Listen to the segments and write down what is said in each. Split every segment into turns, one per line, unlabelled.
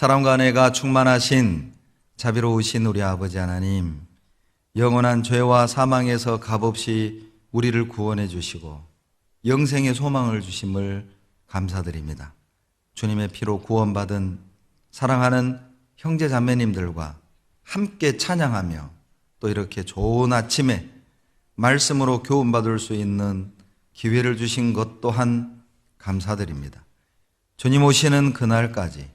사랑과 은혜가 충만하신 자비로우신 우리 아버지 하나님, 영원한 죄와 사망에서 값없이 우리를 구원해 주시고 영생의 소망을 주심을 감사드립니다. 주님의 피로 구원받은 사랑하는 형제 자매님들과 함께 찬양하며 또 이렇게 좋은 아침에 말씀으로 교훈받을 수 있는 기회를 주신 것 또한 감사드립니다. 주님 오시는 그날까지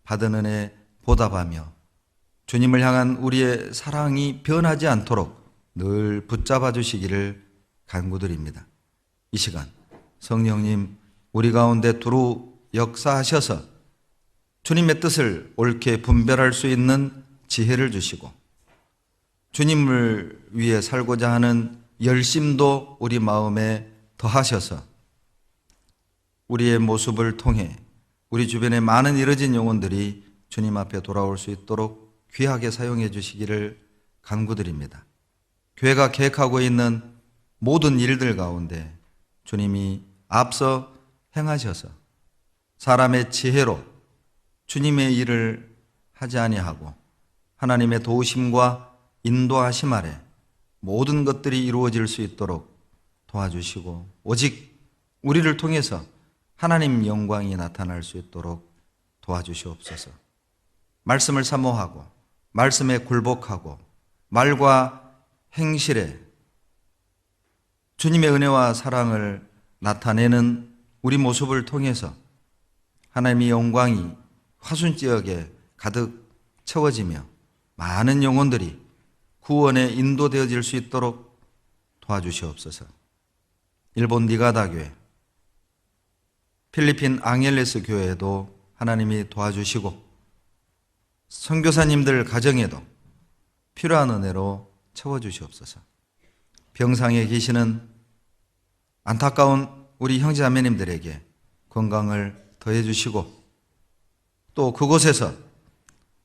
받은 은혜 보답하며 주님을 향한 우리의 사랑이 변하지 않도록 늘 붙잡아 주시기를 간구드립니다. 이 시간 성령님 우리 가운데 두루 역사하셔서 주님의 뜻을 옳게 분별할 수 있는 지혜를 주시고 주님을 위해 살고자 하는 열심도 우리 마음에 더하셔서 우리의 모습을 통해 우리 주변에 많은 잃어진 영혼들이 주님 앞에 돌아올 수 있도록 귀하게 사용해 주시기를 간구드립니다. 교회가 계획하고 있는 모든 일들 가운데 주님이 앞서 행하셔서 사람의 지혜로 주님의 일을 하지 아니하고 하나님의 도우심과 인도하심 아래 모든 것들이 이루어질 수 있도록 도와주시고 오직 우리를 통해서 하나님 영광이 나타날 수 있도록 도와주시옵소서. 말씀을 사모하고 말씀에 굴복하고 말과 행실에 주님의 은혜와 사랑을 나타내는 우리 모습을 통해서 하나님의 영광이 화순지역에 가득 채워지며 많은 영혼들이 구원에 인도되어질 수 있도록 도와주시옵소서. 일본 니가다 교회, 필리핀 앙헬레스 교회에도 하나님이 도와주시고 선교사님들 가정에도 필요한 은혜로 채워주시옵소서. 병상에 계시는 안타까운 우리 형제자매님들에게 건강을 더해 주시고 또 그곳에서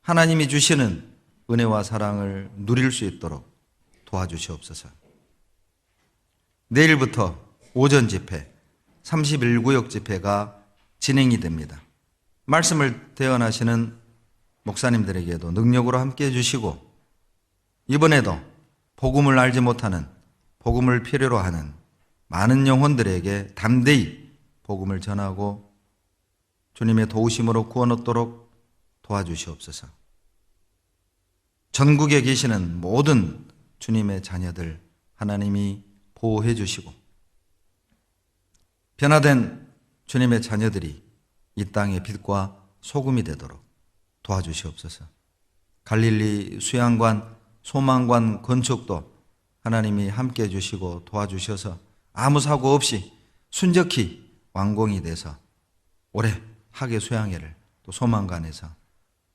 하나님이 주시는 은혜와 사랑을 누릴 수 있도록 도와주시옵소서. 내일부터 오전 집회 31구역 집회가 진행이 됩니다. 말씀을 대언하시는 목사님들에게도 능력으로 함께해 주시고 이번에도 복음을 알지 못하는 복음을 필요로 하는 많은 영혼들에게 담대히 복음을 전하고 주님의 도우심으로 구원 얻도록 도와주시옵소서. 전국에 계시는 모든 주님의 자녀들 하나님이 보호해 주시고 변화된 주님의 자녀들이 이 땅의 빛과 소금이 되도록 도와주시옵소서. 갈릴리 수양관, 소망관 건축도 하나님이 함께해 주시고 도와주셔서 아무 사고 없이 순적히 완공이 돼서 올해 학예 수양회를 또 소망관에서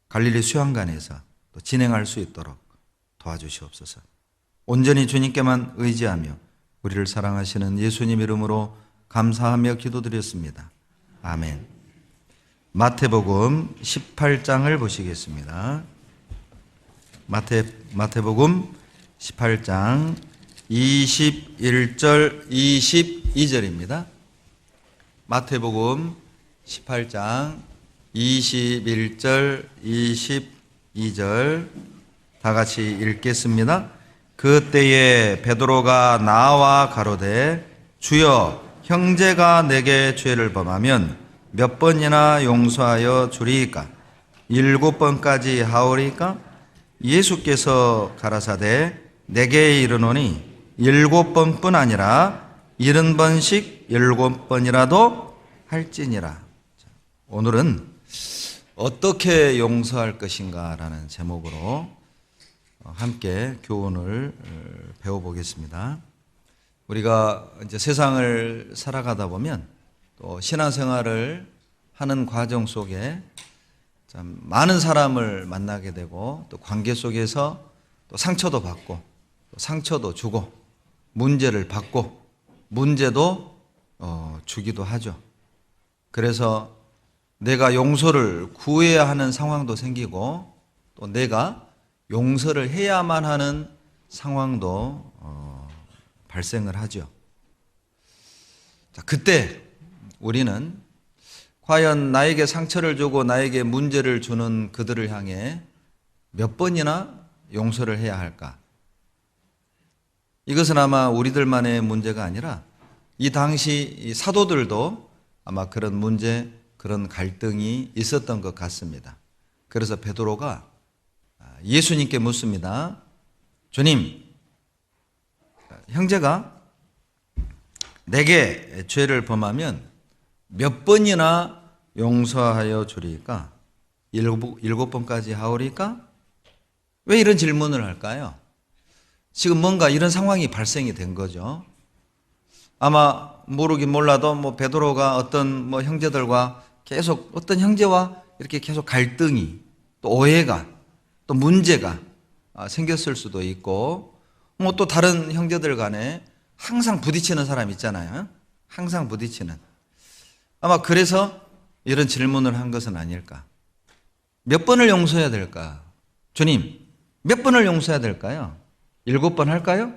갈릴리 수양관에서 또 진행할 수 있도록 도와주시옵소서. 온전히 주님께만 의지하며 우리를 사랑하시는 예수님 이름으로 감사하며 기도드렸습니다. 아멘. 마태복음 18장을 보시겠습니다. 마태복음 18장 21절 22절입니다. 마태복음 18장 21절 22절 다 같이 읽겠습니다. 그때에 베드로가 나와 가로되 주여 형제가 내게 죄를 범하면 몇 번이나 용서하여 주리이까? 7번까지 하오리이까? 예수께서 가라사대 내게 이르노니 7번뿐 아니라 70번씩 7번이라도 할지니라. 오늘은 어떻게 용서할 것인가 라는 제목으로 함께 교훈을 배워보겠습니다. 우리가 이제 세상을 살아가다 보면 또 신앙생활을 하는 과정 속에 참 많은 사람을 만나게 되고 또 관계 속에서 또 상처도 받고 또 상처도 주고 문제를 받고 문제도 주기도 하죠. 그래서 내가 용서를 구해야 하는 상황도 생기고 또 내가 용서를 해야만 하는 상황도 발생을 하죠. 자, 그때 우리는 과연 나에게 상처를 주고 나에게 문제를 주는 그들을 향해 몇 번이나 용서를 해야 할까? 이것은 아마 우리들만의 문제가 아니라 이 당시 사도들도 아마 그런 문제, 그런 갈등이 있었던 것 같습니다. 그래서 베드로가 예수님께 묻습니다. 주님, 형제가 내게 죄를 범하면 몇 번이나 용서하여 주리까? 7번까지 하오리까? 왜 이런 질문을 할까요? 지금 뭔가 이런 상황이 발생이 된 거죠. 아마 모르긴 몰라도 베드로가 어떤 형제들과 계속 어떤 형제와 이렇게 계속 갈등이 또 오해가 또 문제가 생겼을 수도 있고 또 다른 형제들 간에 항상 부딪히는 사람 있잖아요. 항상 부딪히는. 아마 그래서 이런 질문을 한 것은 아닐까. 몇 번을 용서해야 될까? 주님, 몇 번을 용서해야 될까요? 7번 할까요?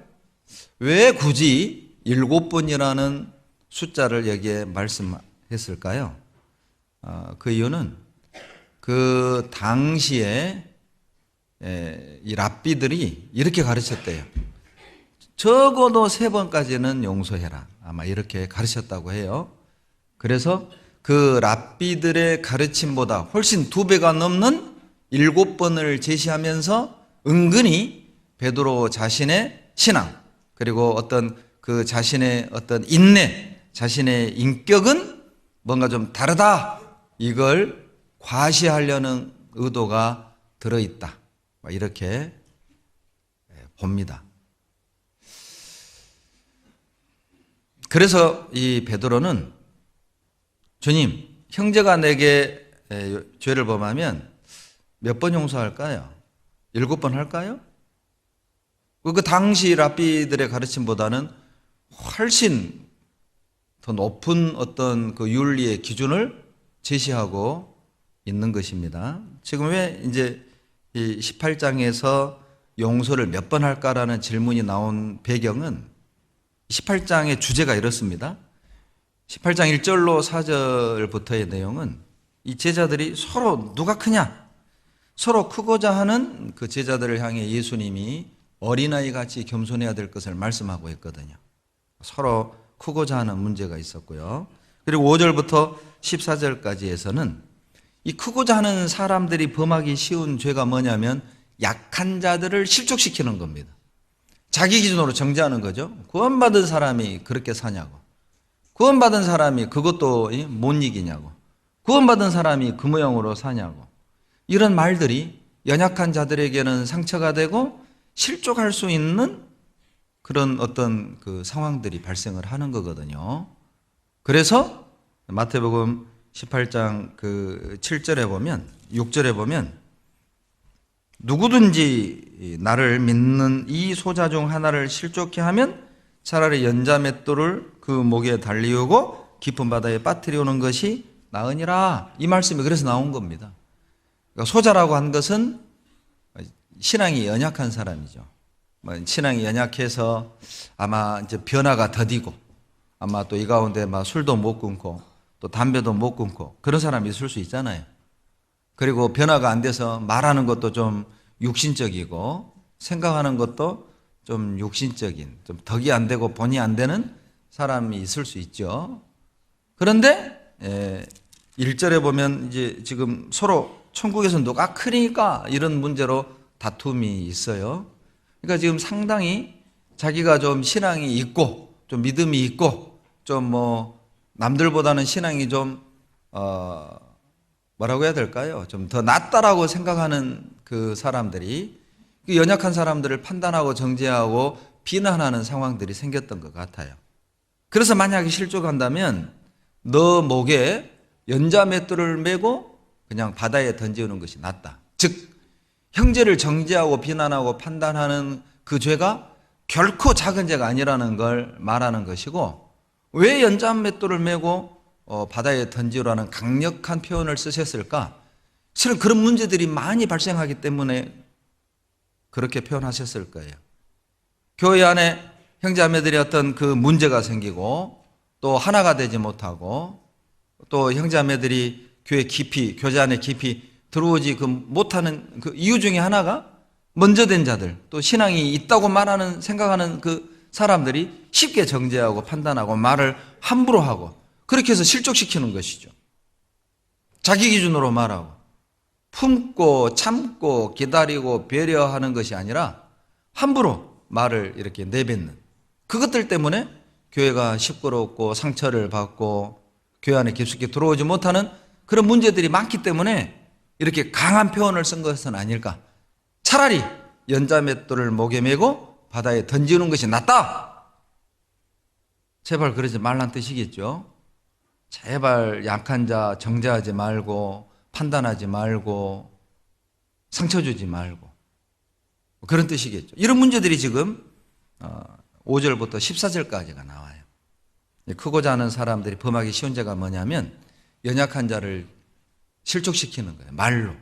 왜 굳이 7번이라는 숫자를 여기에 말씀했을까요? 그 이유는 그 당시에 이 랍비들이 이렇게 가르쳤대요. 적어도 3번까지는 용서해라. 아마 이렇게 가르쳤다고 해요. 그래서 그 랍비들의 가르침보다 훨씬 2배가 넘는 7번을 제시하면서 은근히 베드로 자신의 신앙 그리고 어떤 그 자신의 어떤 인내, 자신의 인격은 뭔가 좀 다르다. 이걸 과시하려는 의도가 들어있다. 이렇게 봅니다. 그래서 이 베드로는 주님, 형제가 내게 죄를 범하면 몇 번 용서할까요? 7번 할까요? 그 당시 랍비들의 가르침보다는 훨씬 더 높은 어떤 그 윤리의 기준을 제시하고 있는 것입니다. 지금 왜 이제 이 18장에서 용서를 몇 번 할까라는 질문이 나온 배경은 18장의 주제가 이렇습니다. 18장 1절로 4절부터의 내용은 이 제자들이 서로 누가 크냐? 서로 크고자 하는 그 제자들을 향해 예수님이 어린아이 같이 겸손해야 될 것을 말씀하고 있거든요. 서로 크고자 하는 문제가 있었고요. 그리고 5절부터 14절까지에서는 이 크고자 하는 사람들이 범하기 쉬운 죄가 뭐냐면 약한 자들을 실족시키는 겁니다. 자기 기준으로 정죄하는 거죠. 구원받은 사람이 그렇게 사냐고. 구원받은 사람이 그것도 못 이기냐고. 구원받은 사람이 그 모양으로 사냐고. 이런 말들이 연약한 자들에게는 상처가 되고 실족할 수 있는 그런 어떤 그 상황들이 발생을 하는 거거든요. 그래서 마태복음 18장 그 7절에 보면 6절에 보면 누구든지 나를 믿는 이 소자 중 하나를 실족케 하면 차라리 연자 맷돌을 그 목에 달리우고 깊은 바다에 빠뜨리오는 것이 나으니라. 이 말씀이 그래서 나온 겁니다. 그러니까 소자라고 한 것은 신앙이 연약한 사람이죠. 신앙이 연약해서 아마 이제 변화가 더디고 아마 또 이 가운데 막 술도 못 끊고 또 담배도 못 끊고 그런 사람이 있을 수 있잖아요. 그리고 변화가 안 돼서 말하는 것도 좀 육신적이고 생각하는 것도 좀 육신적인, 좀 덕이 안 되고 본이 안 되는 사람이 있을 수 있죠. 그런데 1절에 보면 이제 지금 서로 천국에서 누가 크니까 이런 문제로 다툼이 있어요. 그러니까 지금 상당히 자기가 좀 신앙이 있고 좀 믿음이 있고 좀 남들보다는 신앙이 좀 뭐라고 해야 될까요? 좀 더 낫다라고 생각하는 그 사람들이 그 연약한 사람들을 판단하고 정죄하고 비난하는 상황들이 생겼던 것 같아요. 그래서 만약에 실족한다면 너 목에 연자 맷돌을 메고 그냥 바다에 던지는 것이 낫다. 즉 형제를 정죄하고 비난하고 판단하는 그 죄가 결코 작은 죄가 아니라는 걸 말하는 것이고, 왜 연자 맷돌을 메고 바다에 던지라는 강력한 표현을 쓰셨을까? 실은 그런 문제들이 많이 발생하기 때문에 그렇게 표현하셨을 거예요. 교회 안에 형제자매들이 어떤 그 문제가 생기고 또 하나가 되지 못하고 또 형제자매들이 교회 깊이, 교제 안에 깊이 들어오지 못하는 그 이유 중에 하나가 먼저 된 자들, 또 신앙이 있다고 생각하는 그 사람들이 쉽게 정죄하고 판단하고 말을 함부로 하고 그렇게 해서 실족시키는 것이죠. 자기 기준으로 말하고 품고 참고 기다리고 배려하는 것이 아니라 함부로 말을 이렇게 내뱉는 그것들 때문에 교회가 시끄럽고 상처를 받고 교회 안에 깊숙이 들어오지 못하는 그런 문제들이 많기 때문에 이렇게 강한 표현을 쓴 것은 아닐까. 차라리 연자맷돌을 목에 메고 바다에 던지는 것이 낫다. 제발 그러지 말란 뜻이겠죠. 제발 약한 자 정죄하지 말고 판단하지 말고 상처 주지 말고 그런 뜻이겠죠. 이런 문제들이 지금 5절부터 14절까지가 나와요. 크고자 하는 사람들이 범하기 쉬운 죄가 뭐냐면 연약한 자를 실족시키는 거예요. 말로,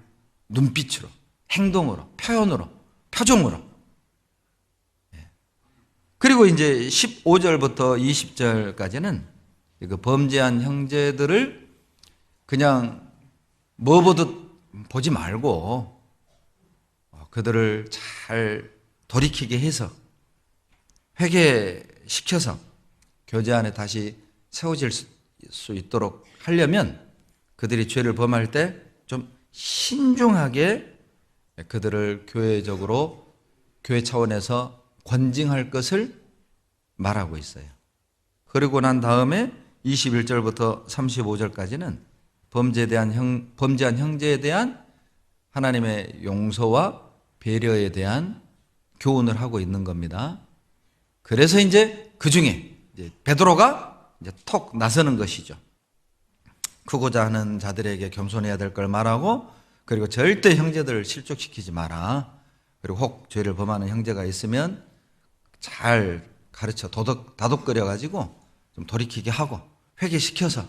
눈빛으로, 행동으로, 표현으로, 표정으로. 그리고 이제 15절부터 20절까지는 그 범죄한 형제들을 그냥 뭐 보듯 보지 말고 그들을 잘 돌이키게 해서 회개시켜서 교제 안에 다시 세워질 수 있도록 하려면 그들이 죄를 범할 때 좀 신중하게 그들을 교회적으로 교회 차원에서 권징할 것을 말하고 있어요. 그리고 난 다음에 21절부터 35절까지는 범죄한 형제에 대한 하나님의 용서와 배려에 대한 교훈을 하고 있는 겁니다. 그래서 이제 그 중에 베드로가 이제 톡 나서는 것이죠. 크고자 하는 자들에게 겸손해야 될 걸 말하고 그리고 절대 형제들을 실족시키지 마라. 그리고 혹 죄를 범하는 형제가 있으면 잘 가르쳐 다독거려 가지고 좀 돌이키게 하고 회개시켜서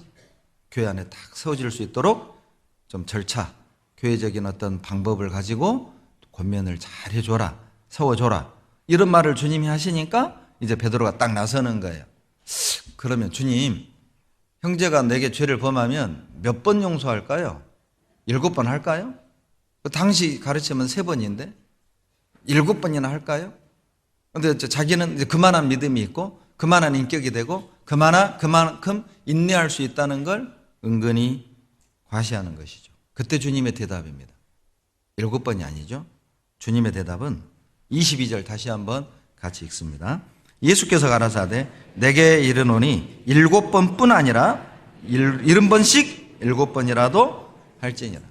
교회 안에 딱 세워질 수 있도록 좀 절차, 교회적인 어떤 방법을 가지고 권면을 잘 해줘라, 세워줘라. 이런 말을 주님이 하시니까 이제 베드로가 딱 나서는 거예요. 그러면 주님, 형제가 내게 죄를 범하면 몇 번 용서할까요? 7번 할까요? 당시 가르치면 3번인데 7번이나 할까요? 근데 자기는 이제 그만한 믿음이 있고 그만한 인격이 되고 그만큼 인내할 수 있다는 걸 은근히 과시하는 것이죠. 그때 주님의 대답입니다. 7번이 아니죠. 주님의 대답은 22절 다시 한번 같이 읽습니다. 예수께서 가라사대 내게 이르노니 7번뿐 아니라 70번씩 7번이라도 할지니라.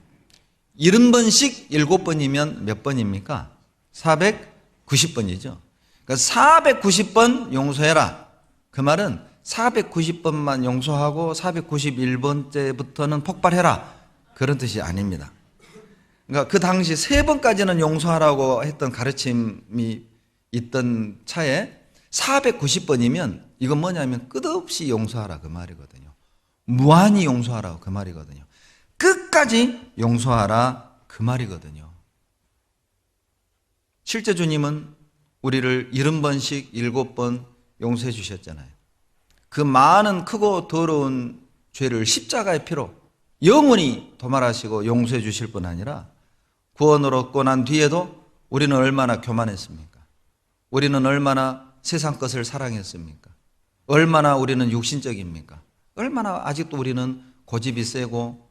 70번씩 7번이면 몇 번입니까? 490번이죠. 그러니까 490번 용서해라. 그 말은 490번만 용서하고 491번째부터는 폭발해라. 그런 뜻이 아닙니다. 그러니까 그 당시 3번까지는 용서하라고 했던 가르침이 있던 차에 490번이면 이건 뭐냐면 끝없이 용서하라 그 말이거든요. 무한히 용서하라 그 말이거든요. 끝까지 용서하라 그 말이거든요. 실제 주님은 우리를 70번씩 7번 용서해 주셨잖아요. 그 많은 크고 더러운 죄를 십자가의 피로 영원히 도말하시고 용서해 주실 뿐 아니라 구원을 얻고 난 뒤에도 우리는 얼마나 교만했습니까? 우리는 얼마나 세상 것을 사랑했습니까? 얼마나 우리는 육신적입니까? 얼마나 아직도 우리는 고집이 세고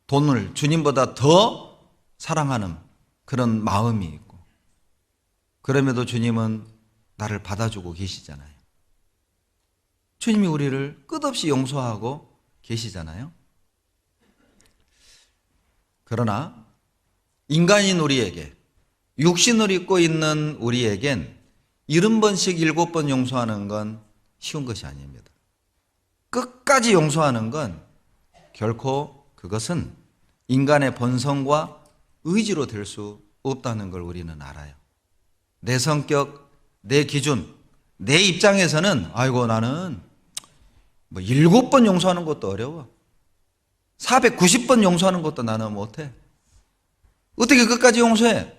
돈을 주님보다 더 사랑하는 그런 마음이 있고 그럼에도 주님은 나를 받아주고 계시잖아요. 주님이 우리를 끝없이 용서하고 계시잖아요. 그러나 인간인 우리에게 육신을 입고 있는 우리에겐 70번씩 7번 용서하는 건 쉬운 것이 아닙니다. 끝까지 용서하는 건 결코 그것은 인간의 본성과 의지로 될 수 없다는 걸 우리는 알아요. 내 성격, 내 기준, 내 입장에서는 아이고 나는 7번 용서하는 것도 어려워. 490번 용서하는 것도 나는 못해. 어떻게 끝까지 용서해?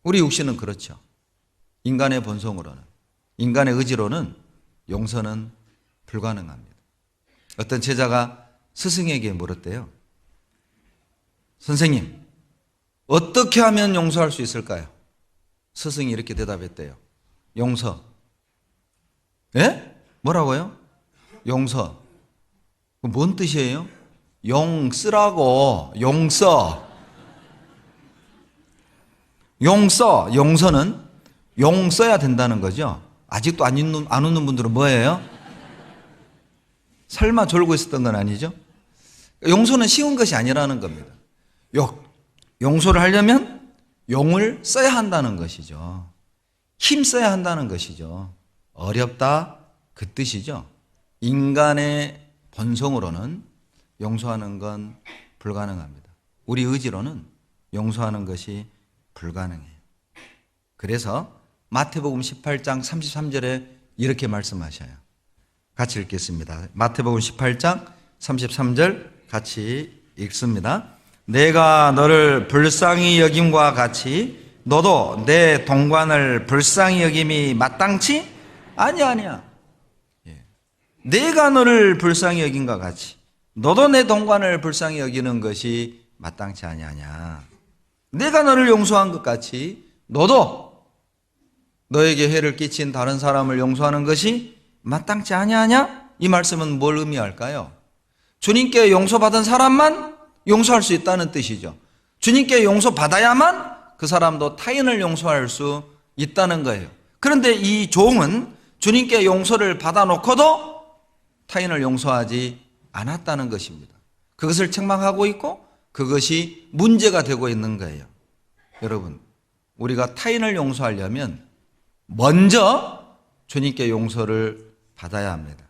우리 육신은 그렇죠. 인간의 본성으로는, 인간의 의지로는 용서는 불가능합니다. 어떤 제자가 스승에게 물었대요. 선생님, 어떻게 하면 용서할 수 있을까요? 스승이 이렇게 대답했대요. 용서. 예? 뭐라고요? 용서. 뭔 뜻이에요? 용 쓰라고. 용서. 용서. 용서는 용 써야 된다는 거죠. 아직도 안 웃는 분들은 뭐예요? 설마 졸고 있었던 건 아니죠? 용서는 쉬운 것이 아니라는 겁니다. 용서를 하려면 용을 써야 한다는 것이죠. 힘 써야 한다는 것이죠. 어렵다 그 뜻이죠. 인간의 본성으로는 용서하는 건 불가능합니다. 우리 의지로는 용서하는 것이 불가능해요. 그래서 마태복음 18장 33절에 이렇게 말씀하셔요. 같이 읽겠습니다. 마태복음 18장 33절 같이 읽습니다. 내가 너를 불쌍히 여김과 같이 너도 내 동관을 불쌍히 여김이 마땅치? 아니야. 내가 너를 불쌍히 여김과 같이 너도 내 동관을 불쌍히 여기는 것이 마땅치 아니하냐. 내가 너를 용서한 것 같이 너도 너에게 해를 끼친 다른 사람을 용서하는 것이 마땅치 아니하냐? 이 말씀은 뭘 의미할까요? 주님께 용서받은 사람만 용서할 수 있다는 뜻이죠. 주님께 용서받아야만 그 사람도 타인을 용서할 수 있다는 거예요. 그런데 이 종은 주님께 용서를 받아놓고도 타인을 용서하지 않았다는 것입니다. 그것을 책망하고 있고 그것이 문제가 되고 있는 거예요. 여러분, 우리가 타인을 용서하려면 먼저 주님께 용서를 받아야 합니다.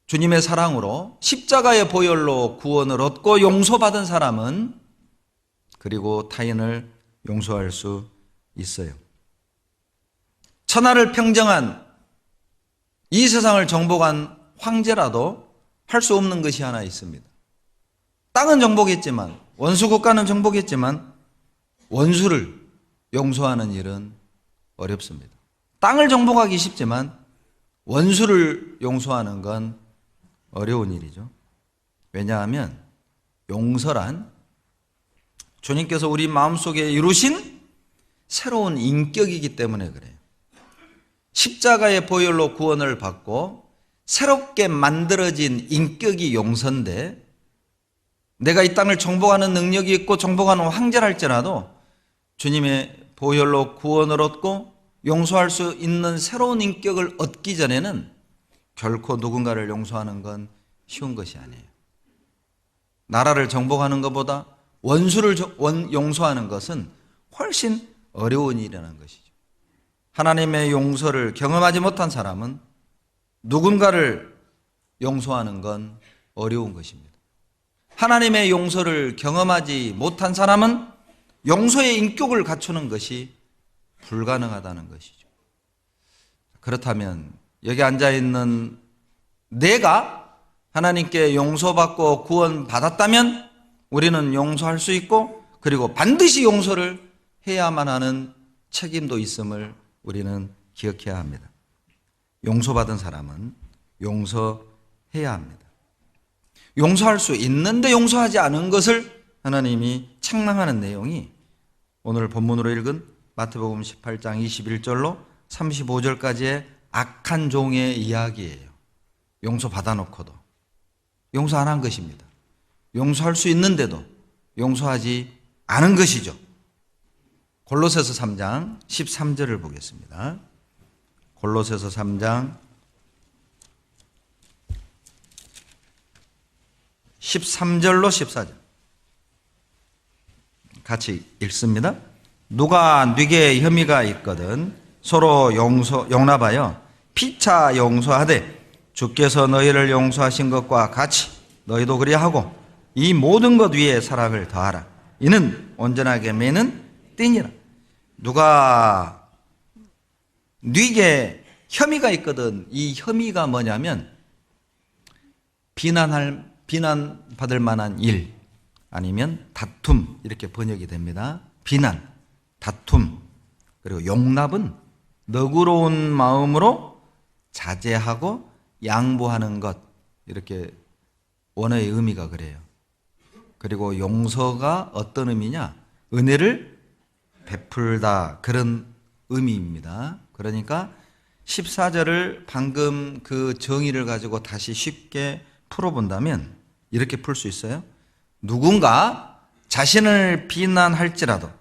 주님의 사랑으로 십자가의 보혈로 구원을 얻고 용서받은 사람은 그리고 타인을 용서할 수 있어요. 천하를 평정한 이 세상을 정복한 황제라도 할 수 없는 것이 하나 있습니다. 땅은 정복했지만 원수 국가는 정복했지만 원수를 용서하는 일은 어렵습니다. 땅을 정복하기 쉽지만 원수를 용서하는 건 어려운 일이죠. 왜냐하면 용서란 주님께서 우리 마음속에 이루신 새로운 인격이기 때문에 그래요. 십자가의 보혈로 구원을 받고 새롭게 만들어진 인격이 용서인데 내가 이 땅을 정복하는 능력이 있고 정복하는 황제랄지라도 주님의 보혈로 구원을 얻고 용서할 수 있는 새로운 인격을 얻기 전에는 결코 누군가를 용서하는 건 쉬운 것이 아니에요. 나라를 정복하는 것보다 원수를 용서하는 것은 훨씬 어려운 일이라는 것이죠. 하나님의 용서를 경험하지 못한 사람은 누군가를 용서하는 건 어려운 것입니다. 하나님의 용서를 경험하지 못한 사람은 용서의 인격을 갖추는 것이 불가능하다는 것이죠. 그렇다면 여기 앉아있는 내가 하나님께 용서받고 구원받았다면 우리는 용서할 수 있고 그리고 반드시 용서를 해야만 하는 책임도 있음을 우리는 기억해야 합니다. 용서받은 사람은 용서해야 합니다. 용서할 수 있는데 용서하지 않은 것을 하나님이 책망하는 내용이 오늘 본문으로 읽은 마태복음 18장 21절로 35절까지의 악한 종의 이야기예요. 용서받아놓고도 용서 안 한 것입니다. 용서할 수 있는데도 용서하지 않은 것이죠. 골로새서 3장 13절을 보겠습니다. 골로새서 3장 13절로 14절 같이 읽습니다. 누가 네게 혐의가 있거든 서로 용납하여 피차 용서하되 주께서 너희를 용서하신 것과 같이 너희도 그리하고 이 모든 것 위에 사랑을 더하라. 이는 온전하게 매는 띠니라. 누가 네게 혐의가 있거든. 이 혐의가 뭐냐면 비난받을 만한 일 아니면 다툼 이렇게 번역이 됩니다. 비난, 다툼 그리고 용납은 너그러운 마음으로 자제하고 양보하는 것 이렇게 원어의 의미가 그래요. 그리고 용서가 어떤 의미냐? 은혜를 베풀다, 그런 의미입니다. 그러니까 14절을 방금 그 정의를 가지고 다시 쉽게 풀어본다면 이렇게 풀 수 있어요. 누군가 자신을 비난할지라도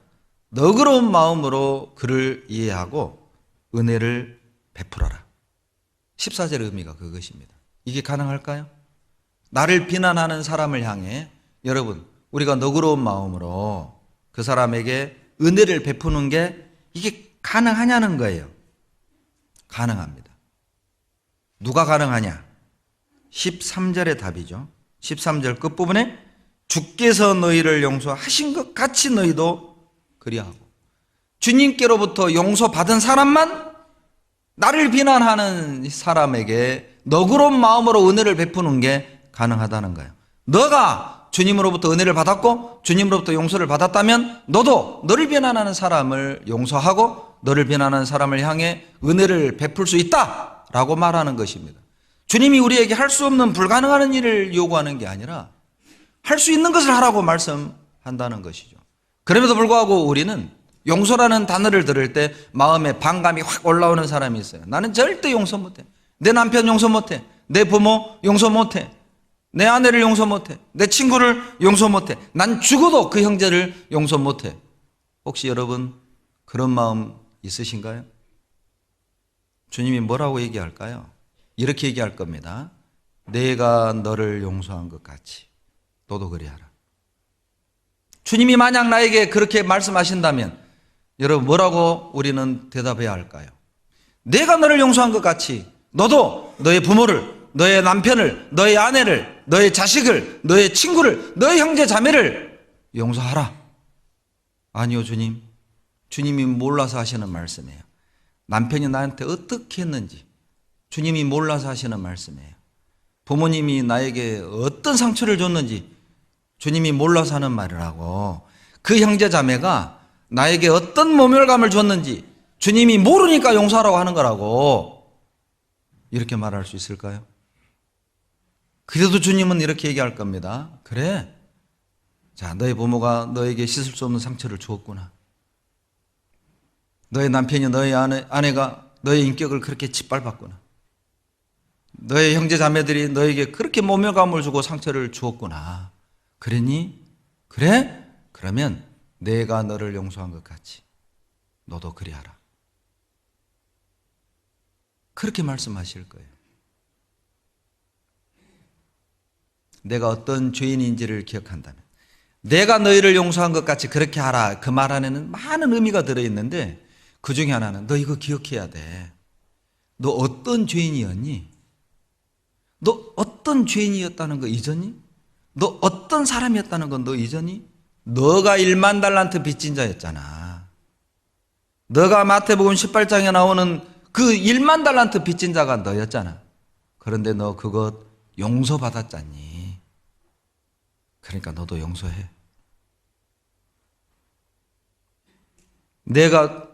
너그러운 마음으로 그를 이해하고 은혜를 베풀어라. 14절의 의미가 그것입니다. 이게 가능할까요? 나를 비난하는 사람을 향해 여러분, 우리가 너그러운 마음으로 그 사람에게 은혜를 베푸는 게 이게 가능하냐는 거예요. 가능합니다. 누가 가능하냐? 13절의 답이죠. 13절 끝부분에 주께서 너희를 용서하신 것 같이 너희도 그리하고, 주님께로부터 용서받은 사람만 나를 비난하는 사람에게 너그러운 마음으로 은혜를 베푸는 게 가능하다는 거예요. 너가 주님으로부터 은혜를 받았고 주님으로부터 용서를 받았다면 너도 너를 비난하는 사람을 용서하고 너를 비난하는 사람을 향해 은혜를 베풀 수 있다라고 말하는 것입니다. 주님이 우리에게 할 수 없는 불가능한 일을 요구하는 게 아니라 할 수 있는 것을 하라고 말씀한다는 것이죠. 그럼에도 불구하고 우리는 용서라는 단어를 들을 때 마음에 반감이 확 올라오는 사람이 있어요. 나는 절대 용서 못해. 내 남편 용서 못해. 내 부모 용서 못해. 내 아내를 용서 못해. 내 친구를 용서 못해. 난 죽어도 그 형제를 용서 못해. 혹시 여러분 그런 마음 있으신가요? 주님이 뭐라고 얘기할까요? 이렇게 얘기할 겁니다. 내가 너를 용서한 것 같이 너도 그리하라. 주님이 만약 나에게 그렇게 말씀하신다면 여러분 뭐라고 우리는 대답해야 할까요? 내가 너를 용서한 것 같이 너도 너의 부모를, 너의 남편을, 너의 아내를, 너의 자식을, 너의 친구를, 너의 형제 자매를 용서하라. 아니요, 주님. 주님이 몰라서 하시는 말씀이에요. 남편이 나한테 어떻게 했는지 주님이 몰라서 하시는 말씀이에요. 부모님이 나에게 어떤 상처를 줬는지 주님이 몰라서 하는 말이라고. 그 형제 자매가 나에게 어떤 모멸감을 줬는지 주님이 모르니까 용서하라고 하는 거라고. 이렇게 말할 수 있을까요? 그래도 주님은 이렇게 얘기할 겁니다. 그래, 자, 너의 부모가 너에게 씻을 수 없는 상처를 주었구나. 너의 남편이, 너의 아내가 너의 인격을 그렇게 짓밟았구나. 너의 형제 자매들이 너에게 그렇게 모멸감을 주고 상처를 주었구나. 그랬니? 그래? 그러면 내가 너를 용서한 것 같이 너도 그리하라. 그렇게 말씀하실 거예요. 내가 어떤 죄인인지를 기억한다면, 내가 너희를 용서한 것 같이 그렇게 하라. 그 말 안에는 많은 의미가 들어있는데 그 중에 하나는 너 이거 기억해야 돼. 너 어떤 죄인이었니? 너 어떤 죄인이었다는 거 잊었니? 너 어떤 사람이었다는 건 너 잊었니? 너가 1만 달란트 빚진 자였잖아. 너가 마태복음 18장에 나오는 그 1만 달란트 빚진 자가 너였잖아. 그런데 너 그것 용서받았잖니. 그러니까 너도 용서해. 내가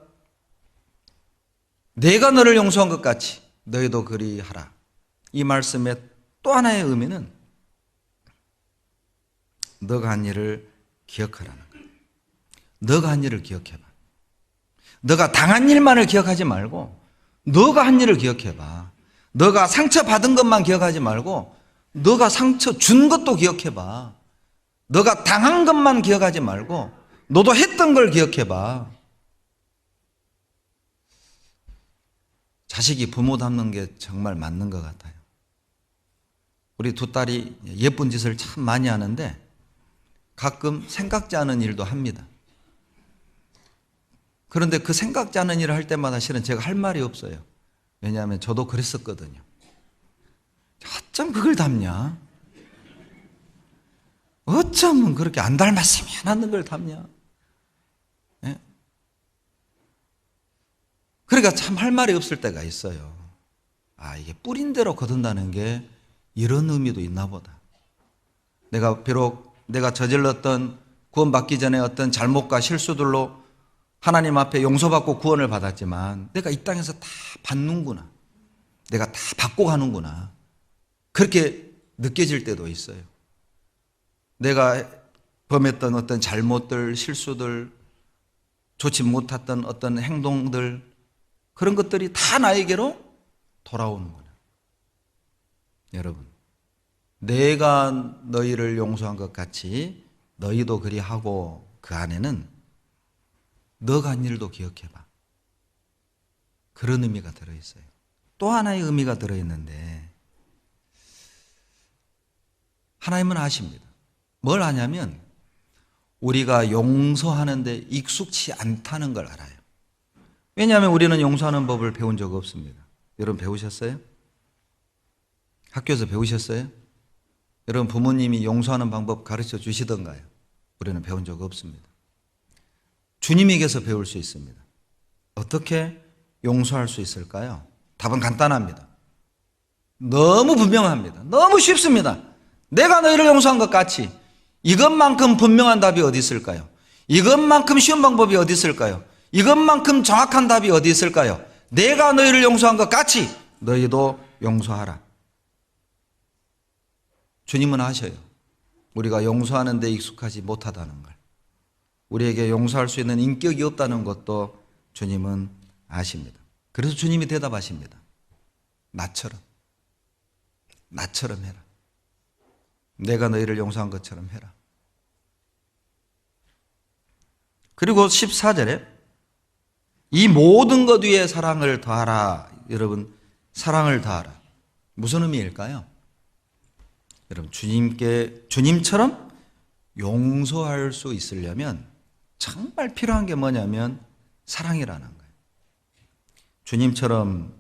너를 용서한 것 같이 너희도 그리하라. 이 말씀의 또 하나의 의미는 너가 한 일을 기억하라는 거예요. 너가 한 일을 기억해봐. 너가 당한 일만을 기억하지 말고 너가 한 일을 기억해봐. 너가 상처받은 것만 기억하지 말고 너가 상처 준 것도 기억해봐. 너가 당한 것만 기억하지 말고 너도 했던 걸 기억해봐. 자식이 부모 닮는 게 정말 맞는 것 같아요. 우리 두 딸이 예쁜 짓을 참 많이 하는데 가끔 생각지 않은 일도 합니다. 그런데 그 생각지 않은 일을 할 때마다 실은 제가 할 말이 없어요. 왜냐하면 저도 그랬었거든요. 어쩜 그걸 닮냐? 어쩌면 그렇게 안 닮았으면 하는 걸 닮냐? 예? 그러니까 참 할 말이 없을 때가 있어요. 아, 이게 뿌린 대로 거둔다는 게 이런 의미도 있나 보다. 내가 비록 내가 저질렀던 구원받기 전에 어떤 잘못과 실수들로 하나님 앞에 용서받고 구원을 받았지만 내가 이 땅에서 다 받는구나. 내가 다 받고 가는구나. 그렇게 느껴질 때도 있어요. 내가 범했던 어떤 잘못들, 실수들, 좋지 못했던 어떤 행동들, 그런 것들이 다 나에게로 돌아오는구나. 여러분, 내가 너희를 용서한 것 같이 너희도 그리하고, 그 안에는 너가 한 일도 기억해봐. 그런 의미가 들어있어요. 또 하나의 의미가 들어있는데, 하나님은 아십니다. 뭘 아냐면 우리가 용서하는데 익숙치 않다는 걸 알아요. 왜냐하면 우리는 용서하는 법을 배운 적 없습니다. 여러분 배우셨어요? 학교에서 배우셨어요? 여러분 부모님이 용서하는 방법 가르쳐 주시던가요? 우리는 배운 적 없습니다. 주님에게서 배울 수 있습니다. 어떻게 용서할 수 있을까요? 답은 간단합니다. 너무 분명합니다. 너무 쉽습니다. 내가 너희를 용서한 것 같이, 이것만큼 분명한 답이 어디 있을까요? 이것만큼 쉬운 방법이 어디 있을까요? 이것만큼 정확한 답이 어디 있을까요? 내가 너희를 용서한 것 같이 너희도 용서하라. 주님은 아셔요. 우리가 용서하는 데 익숙하지 못하다는 걸. 우리에게 용서할 수 있는 인격이 없다는 것도 주님은 아십니다. 그래서 주님이 대답하십니다. 나처럼 해라. 내가 너희를 용서한 것처럼 해라. 그리고 14절에 이 모든 것 위에 사랑을 더하라. 여러분, 사랑을 더하라. 무슨 의미일까요? 여러분, 주님처럼 용서할 수 있으려면 정말 필요한 게 뭐냐면 사랑이라는 거예요. 주님처럼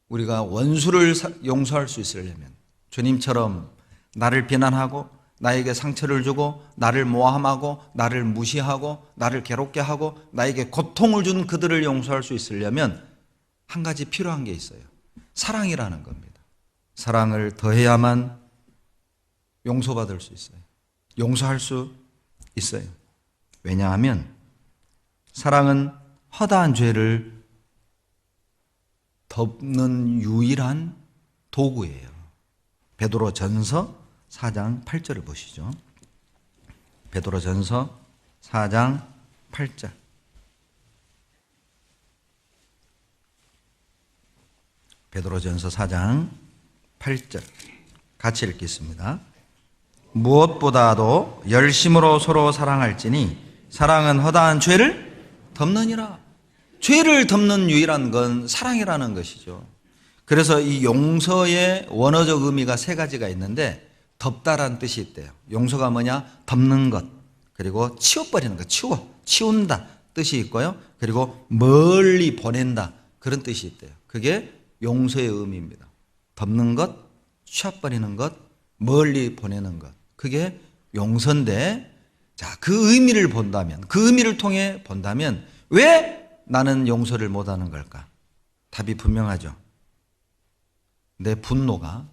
우리가 원수를 용서할 수 있으려면, 주님처럼 나를 비난하고 나에게 상처를 주고 나를 모함하고 나를 무시하고 나를 괴롭게 하고 나에게 고통을 준 그들을 용서할 수 있으려면 한 가지 필요한 게 있어요. 사랑이라는 겁니다. 사랑을 더해야만 용서받을 수 있어요. 용서할 수 있어요. 왜냐하면 사랑은 허다한 죄를 덮는 유일한 도구예요. 베드로전서 4장 8절을 보시죠. 베드로전서 4장 8절. 베드로전서 4장 8절. 같이 읽겠습니다. 무엇보다도 열심으로 서로 사랑할지니 사랑은 허다한 죄를 덮느니라. 죄를 덮는 유일한 건 사랑이라는 것이죠. 그래서 이 용서의 원어적 의미가 세 가지가 있는데, 덮다란 뜻이 있대요. 용서가 뭐냐? 덮는 것. 그리고 치워버리는 것. 치운다 뜻이 있고요. 그리고 멀리 보낸다, 그런 뜻이 있대요. 그게 용서의 의미입니다. 덮는 것, 치워버리는 것, 멀리 보내는 것. 그게 용서인데, 자, 그 의미를 본다면, 그 의미를 통해 본다면 왜 나는 용서를 못하는 걸까? 답이 분명하죠. 내 분노가,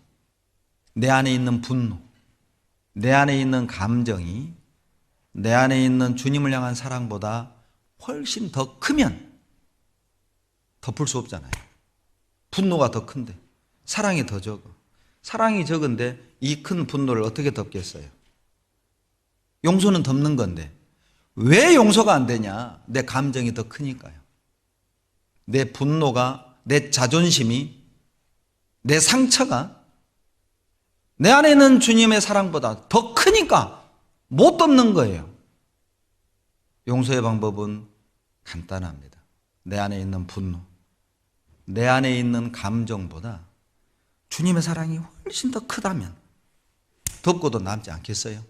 내 안에 있는 분노, 내 안에 있는 감정이 내 안에 있는 주님을 향한 사랑보다 훨씬 더 크면 덮을 수 없잖아요. 분노가 더 큰데 사랑이 더 적어. 사랑이 적은데 이 큰 분노를 어떻게 덮겠어요? 용서는 덮는 건데 왜 용서가 안 되냐? 내 감정이 더 크니까요. 내 분노가, 내 자존심이, 내 상처가 내 안에 있는 주님의 사랑보다 더 크니까 못 덮는 거예요. 용서의 방법은 간단합니다. 내 안에 있는 분노, 내 안에 있는 감정보다 주님의 사랑이 훨씬 더 크다면 덮고도 남지 않겠어요?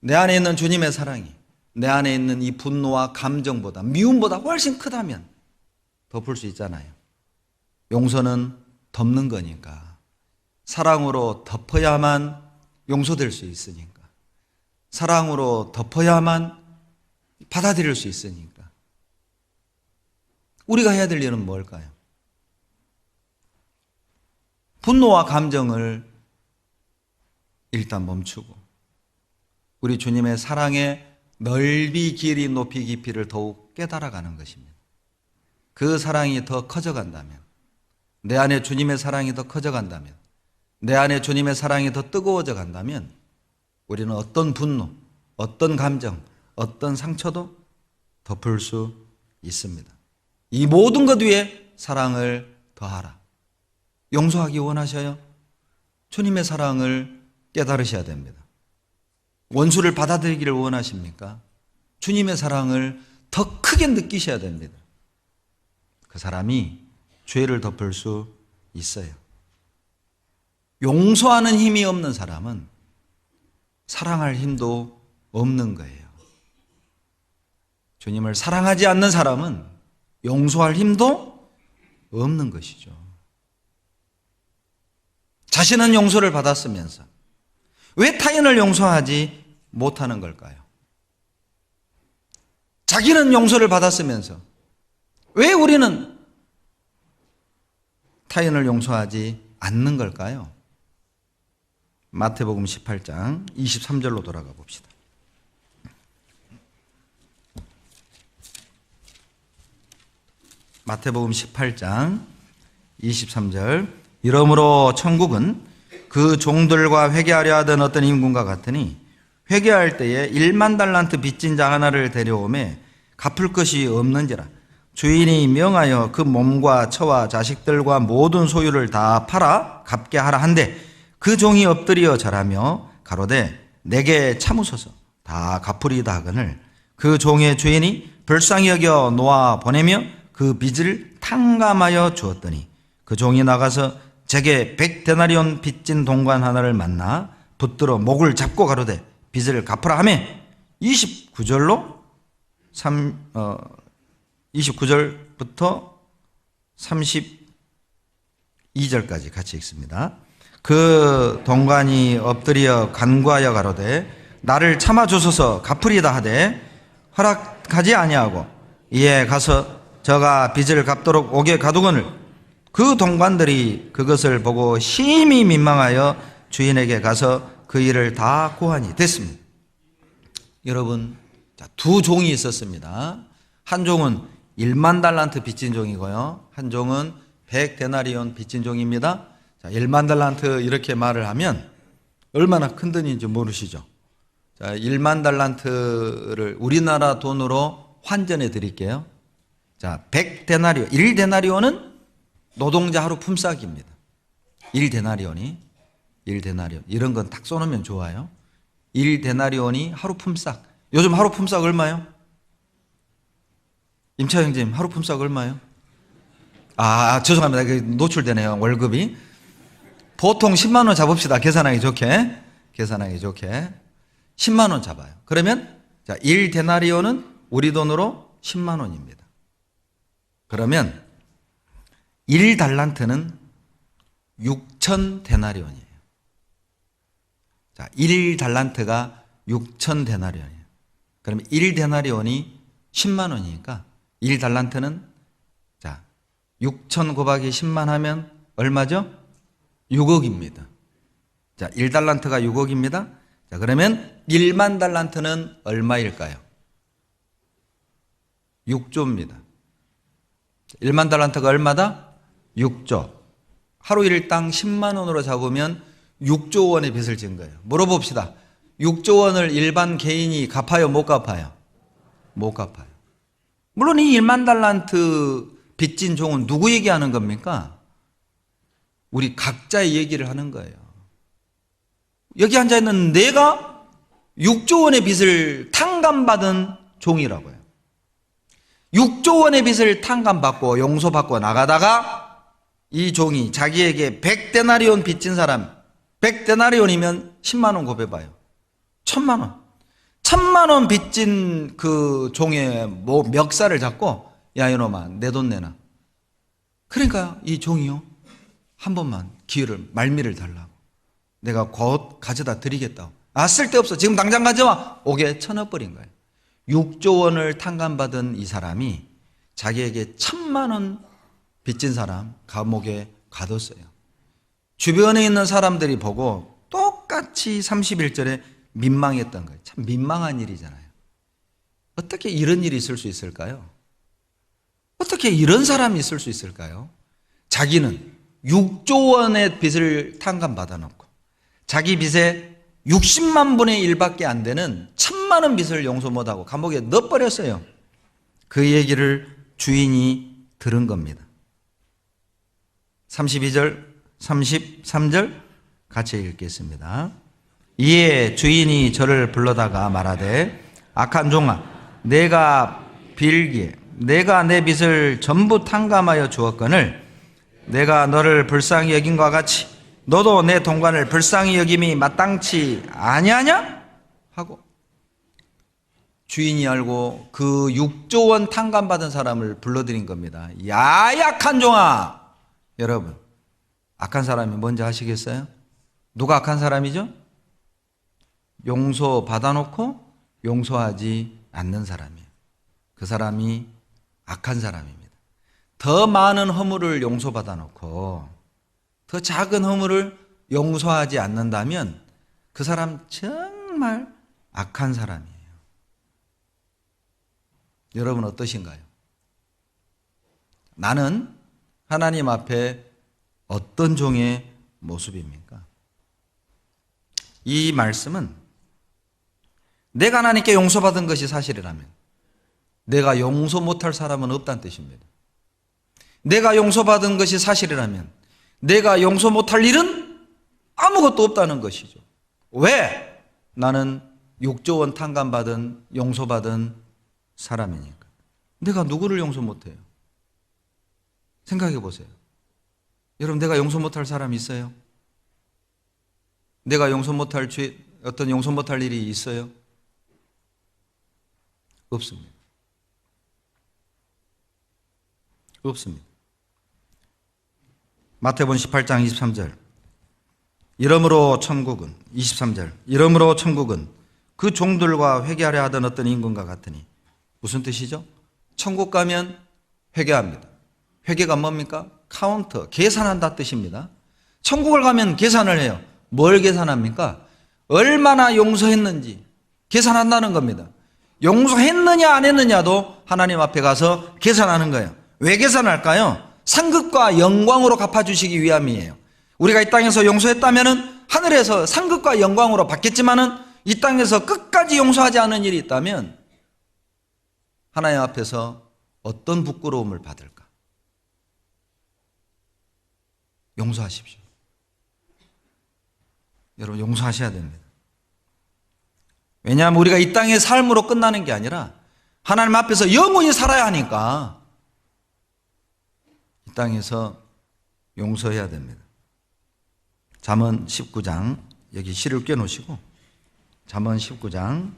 내 안에 있는 주님의 사랑이 내 안에 있는 이 분노와 감정보다, 미움보다 훨씬 크다면 덮을 수 있잖아요. 용서는 덮는 거니까. 사랑으로 덮어야만 용서될 수 있으니까. 사랑으로 덮어야만 받아들일 수 있으니까. 우리가 해야 될 일은 뭘까요? 분노와 감정을 일단 멈추고 우리 주님의 사랑의 넓이, 길이, 높이, 깊이를 더욱 깨달아가는 것입니다. 그 사랑이 더 커져간다면, 내 안에 주님의 사랑이 더 커져간다면 내 안에 주님의 사랑이 더 뜨거워져 간다면 우리는 어떤 분노, 어떤 감정, 어떤 상처도 덮을 수 있습니다. 이 모든 것 위에 사랑을 더하라. 용서하기 원하셔요? 주님의 사랑을 깨달으셔야 됩니다. 원수를 받아들이기를 원하십니까? 주님의 사랑을 더 크게 느끼셔야 됩니다. 그 사람이 죄를 덮을 수 있어요. 용서하는 힘이 없는 사람은 사랑할 힘도 없는 거예요. 주님을 사랑하지 않는 사람은 용서할 힘도 없는 것이죠. 자신은 용서를 받았으면서 왜 타인을 용서하지 못하는 걸까요? 자기는 용서를 받았으면서 왜 우리는 타인을 용서하지 않는 걸까요? 마태복음 18장 23절로 돌아가 봅시다. 마태복음 18장 23절. 이러므로 천국은 그 종들과 회개하려 하던 어떤 임금과 같으니 회개할 때에 1만 달란트 빚진 자 하나를 데려오매 갚을 것이 없는지라. 주인이 명하여 그 몸과 처와 자식들과 모든 소유를 다 팔아 갚게 하라 한데 그 종이 엎드려 절하며 가로되 내게 참으소서 다 갚으리다 하거늘 그 종의 주인이 불쌍히 여겨 놓아 보내며 그 빚을 탕감하여 주었더니 그 종이 나가서 제게 100데나리온 빚진 동관 하나를 만나 붙들어 목을 잡고 가로되 빚을 갚으라 하며 29절로 29절부터 32절까지 같이 읽습니다. 그 동관이 엎드려 간구하여 가로되 나를 참아주소서 갚으리다 하되 허락하지 아니하고 이에 가서 저가 빚을 갚도록 옥에 가두거늘 그 동관들이 그것을 보고 심히 민망하여 주인에게 가서 그 일을 다 고하니 됐습니다. 여러분, 두 종이 있었습니다. 한 종은 1만 달란트 빚진 종이고요. 한 종은 100데나리온 빚진 종입니다. 자, 1만 달란트 이렇게 말을 하면 얼마나 큰 돈인지 모르시죠? 자, 1만 달란트를 우리나라 돈으로 환전해 드릴게요. 자, 100데나리온, 1데나리온은 노동자 하루 품삯입니다. 1데나리온이, 1데나리온. 이런 건 딱 써놓으면 좋아요. 1데나리온이 하루 품삯. 요즘 하루 품삯 얼마요? 임차 형님, 하루 품삯 얼마요? 죄송합니다. 노출되네요. 월급이. 보통 10만 원 잡읍시다. 계산하기 좋게. 10만 원 잡아요. 그러면, 자, 1데나리온은 우리 돈으로 10만 원입니다. 그러면, 1달란트는 6,000데나리온이에요. 자, 1달란트가 6,000데나리온이에요. 그러면 1데나리온이 10만 원이니까 1달란트는 자, 6,000 곱하기 10만 하면 얼마죠? 6억입니다. 자, 1달란트가 6억입니다. 자, 그러면 1만 달란트는 얼마일까요? 6조입니다. 1만 달란트가 얼마다? 6조. 하루 일당 10만 원으로 잡으면 6조 원의 빚을 진 거예요. 물어봅시다. 6조 원을 일반 개인이 갚아요? 못 갚아요? 못 갚아요. 물론 이 1만 달란트 빚진 종은 누구 얘기하는 겁니까? 우리 각자의 얘기를 하는 거예요. 여기 앉아있는 내가 6조 원의 빚을 탕감받은 종이라고요. 6조 원의 빚을 탕감받고 용서받고 나가다가 이 종이 자기에게 100데나리온 빚진 사람, 100데나리온이면 10만 원 곱해봐요. 1,000만 원. 1,000만 원 빚진 그 종의 멱살을 잡고 야 이놈아 내 돈 내놔. 그러니까 이 종이요 한 번만 기회를 말미를 달라고 내가 곧 가져다 드리겠다고. 쓸데없어 지금 당장 가져와. 옥에 쳐넣어버린 거예요. 6조 원을 탕감받은 이 사람이 자기에게 1,000만 원 빚진 사람 감옥에 가뒀어요. 주변에 있는 사람들이 보고 똑같이 31절에 민망했던 거예요. 참 민망한 일이잖아요. 어떻게 이런 일이 있을 수 있을까요? 어떻게 이런 사람이 있을 수 있을까요? 자기는 6조 원의 빚을 탕감받아 놓고 자기 빚의 60만 분의 1밖에 안 되는 1000만 원 빚을 용서 못하고 감옥에 넣어버렸어요. 그 얘기를 주인이 들은 겁니다. 32절, 33절 같이 읽겠습니다. 이에 주인이 저를 불러다가 말하되 악한 종아, 내가 빌기에 내가 내 빚을 전부 탕감하여 주었거늘 내가 너를 불쌍히 여긴 것과 같이 너도 내 동관을 불쌍히 여김이 마땅치 아니하냐? 하고 주인이 알고 그 6조 원 탕감받은 사람을 불러들인 겁니다. 야, 악한 종아! 여러분, 악한 사람이 뭔지 아시겠어요? 누가 악한 사람이죠? 용서 받아놓고 용서하지 않는 사람이에요. 그 사람이 악한 사람입니다. 더 많은 허물을 용서받아놓고 더 작은 허물을 용서하지 않는다면 그 사람 정말 악한 사람이에요. 여러분 어떠신가요? 나는 하나님 앞에 어떤 종의 모습입니까? 이 말씀은 내가 하나님께 용서받은 것이 사실이라면 내가 용서 못할 사람은 없다는 뜻입니다. 내가 용서받은 것이 사실이라면 내가 용서 못할 일은 아무것도 없다는 것이죠. 왜? 나는 6조 원 탕감받은 용서받은 사람이니까. 내가 누구를 용서 못해요? 생각해 보세요. 여러분, 내가 용서 못할 사람이 있어요? 내가 용서 못할 어떤 용서 못할 일이 있어요? 없습니다. 없습니다. 마태복음 18장 23절. 이러므로 천국은 23절. 이러므로 천국은 그 종들과 회개하려 하던 어떤 임금과 같으니 무슨 뜻이죠? 천국 가면 회개합니다. 회개가 뭡니까? 카운터, 계산한다 뜻입니다. 천국을 가면 계산을 해요. 뭘 계산합니까? 얼마나 용서했는지 계산한다는 겁니다. 용서했느냐 안 했느냐도 하나님 앞에 가서 계산하는 거예요. 왜 계산할까요? 상급과 영광으로 갚아주시기 위함이에요. 우리가 이 땅에서 용서했다면 하늘에서 상급과 영광으로 받겠지만은 이 땅에서 끝까지 용서하지 않은 일이 있다면 하나님 앞에서 어떤 부끄러움을 받을까? 용서하십시오. 여러분, 용서하셔야 됩니다. 왜냐하면 우리가 이 땅의 삶으로 끝나는 게 아니라 하나님 앞에서 영원히 살아야 하니까 이 땅에서 용서해야 됩니다. 잠언 19장, 여기 시를 꿰놓으시고 잠언 19장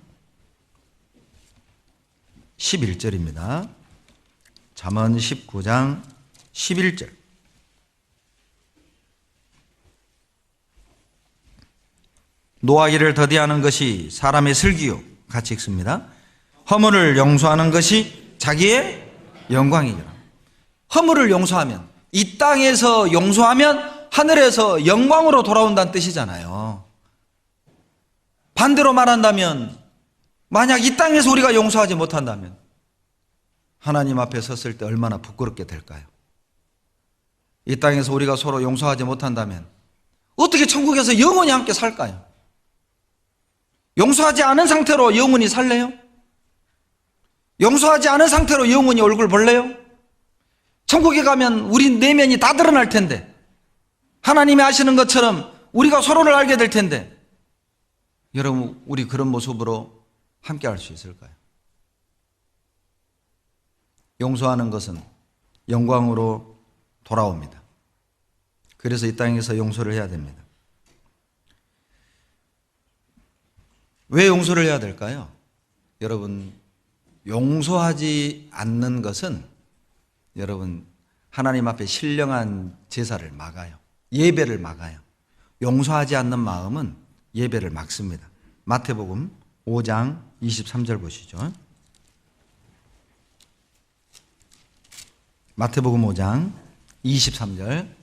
11절입니다. 잠언 19장 11절. 노하기를 더디하는 것이 사람의 슬기요. 같이 읽습니다. 허물을 용서하는 것이 자기의 영광이니라. 허물을 용서하면, 이 땅에서 용서하면 하늘에서 영광으로 돌아온다는 뜻이잖아요. 반대로 말한다면 만약 이 땅에서 우리가 용서하지 못한다면 하나님 앞에 섰을 때 얼마나 부끄럽게 될까요? 이 땅에서 우리가 서로 용서하지 못한다면 어떻게 천국에서 영원히 함께 살까요? 용서하지 않은 상태로 영원히 살래요? 용서하지 않은 상태로 영원히 얼굴 볼래요? 천국에 가면 우리 내면이 다 드러날 텐데, 하나님이 아시는 것처럼 우리가 서로를 알게 될 텐데, 여러분, 우리 그런 모습으로 함께 할 수 있을까요? 용서하는 것은 영광으로 돌아옵니다. 그래서 이 땅에서 용서를 해야 됩니다. 왜 용서를 해야 될까요? 여러분, 용서하지 않는 것은 여러분 하나님 앞에 신령한 제사를 막아요. 예배를 막아요. 용서하지 않는 마음은 예배를 막습니다. 마태복음 5장 23절 보시죠. 마태복음 5장 23절.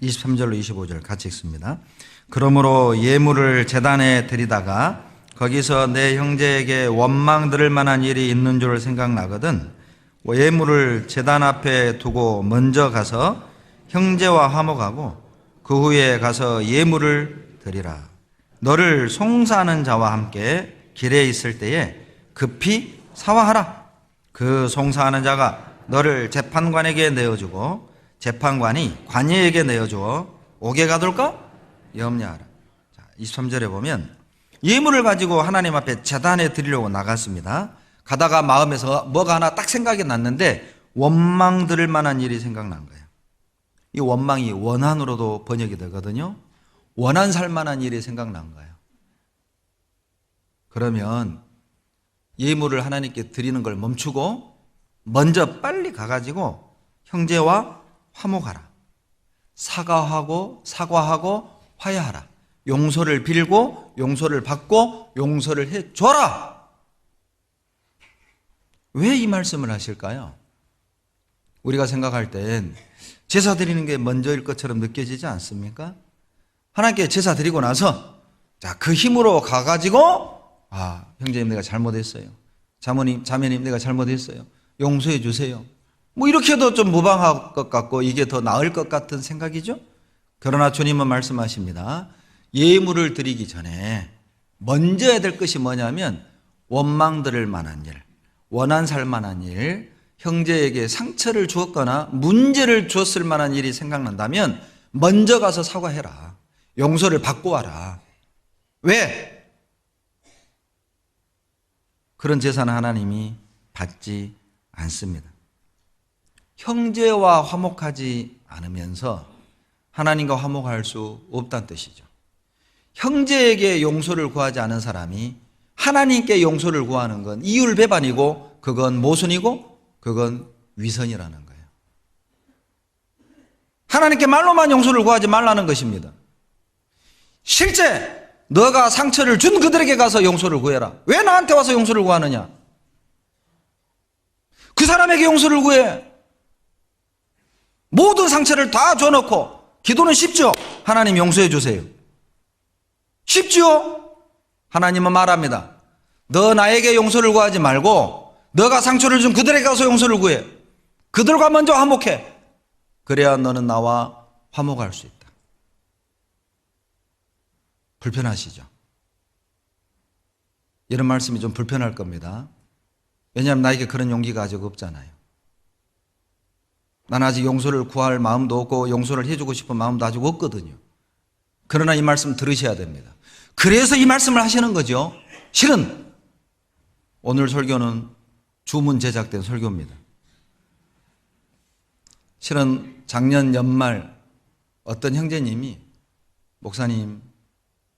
23절로 25절 같이 읽습니다. 그러므로 예물을 제단에 드리다가 거기서 내 형제에게 원망 들을 만한 일이 있는 줄 생각나거든 예물을 제단 앞에 두고 먼저 가서 형제와 화목하고 그 후에 가서 예물을 드리라. 너를 송사하는 자와 함께 길에 있을 때에 급히 사화하라. 그 송사하는 자가 너를 재판관에게 내어주고 재판관이 관예에게 내어주어 옥에 가둘까? 염려하라. 자, 23절에 보면 예물을 가지고 하나님 앞에 제단에 드리려고 나갔습니다. 가다가 마음에서 뭐가 하나 딱 생각이 났는데 원망 들을 만한 일이 생각난 거예요. 이 원망이 원한으로도 번역이 되거든요. 원한 살 만한 일이 생각난 거예요. 그러면 예물을 하나님께 드리는 걸 멈추고 먼저 빨리 가가지고 형제와 화목하라. 사과하고 화해하라. 용서를 빌고 용서를 받고 용서를 해줘라. 왜 이 말씀을 하실까요? 우리가 생각할 땐 제사 드리는 게 먼저일 것처럼 느껴지지 않습니까? 하나님께 제사 드리고 나서 자, 그 힘으로 가가지고 형제님 내가 잘못했어요. 자매님 내가 잘못했어요. 용서해 주세요. 뭐 이렇게 해도 좀 무방할 것 같고 이게 더 나을 것 같은 생각이죠. 그러나 주님은 말씀하십니다. 예물을 드리기 전에 먼저 해야 될 것이 뭐냐면 원망 들을 만한 일, 원한 살 만한 일, 형제에게 상처를 주었거나 문제를 주었을 만한 일이 생각난다면 먼저 가서 사과해라. 용서를 받고 와라. 왜? 그런 제사는 하나님이 받지 않습니다. 형제와 화목하지 않으면서 하나님과 화목할 수 없다는 뜻이죠. 형제에게 용서를 구하지 않은 사람이 하나님께 용서를 구하는 건 이율배반이고 그건 모순이고 그건 위선이라는 거예요. 하나님께 말로만 용서를 구하지 말라는 것입니다. 실제 너가 상처를 준 그들에게 가서 용서를 구해라. 왜 나한테 와서 용서를 구하느냐? 그 사람에게 용서를 구해. 모든 상처를 다 줘놓고 기도는 쉽죠? 하나님 용서해 주세요. 쉽죠? 하나님은 말합니다. 너 나에게 용서를 구하지 말고 너가 상처를 준 그들에게 가서 용서를 구해. 그들과 먼저 화목해. 그래야 너는 나와 화목할 수 있다. 불편하시죠? 이런 말씀이 좀 불편할 겁니다. 왜냐하면 나에게 그런 용기가 아직 없잖아요. 난 아직 용서를 구할 마음도 없고 용서를 해주고 싶은 마음도 아직 없거든요. 그러나 이 말씀 들으셔야 됩니다. 그래서 이 말씀을 하시는 거죠. 실은 오늘 설교는 주문 제작된 설교입니다. 실은 작년 연말 어떤 형제님이 목사님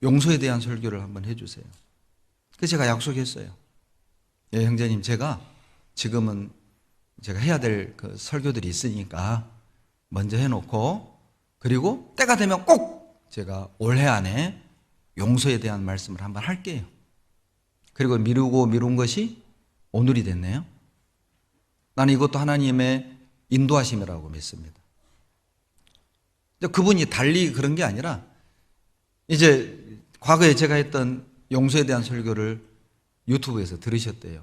용서에 대한 설교를 한번 해주세요. 그래서 제가 약속했어요. 예, 형제님 제가 지금은 제가 해야 될 그 설교들이 있으니까 먼저 해놓고 그리고 때가 되면 꼭 제가 올해 안에 용서에 대한 말씀을 한번 할게요. 그리고 미룬 것이 오늘이 됐네요. 나는 이것도 하나님의 인도하심이라고 믿습니다. 그분이 달리 그런 게 아니라 이제 과거에 제가 했던 용서에 대한 설교를 유튜브에서 들으셨대요.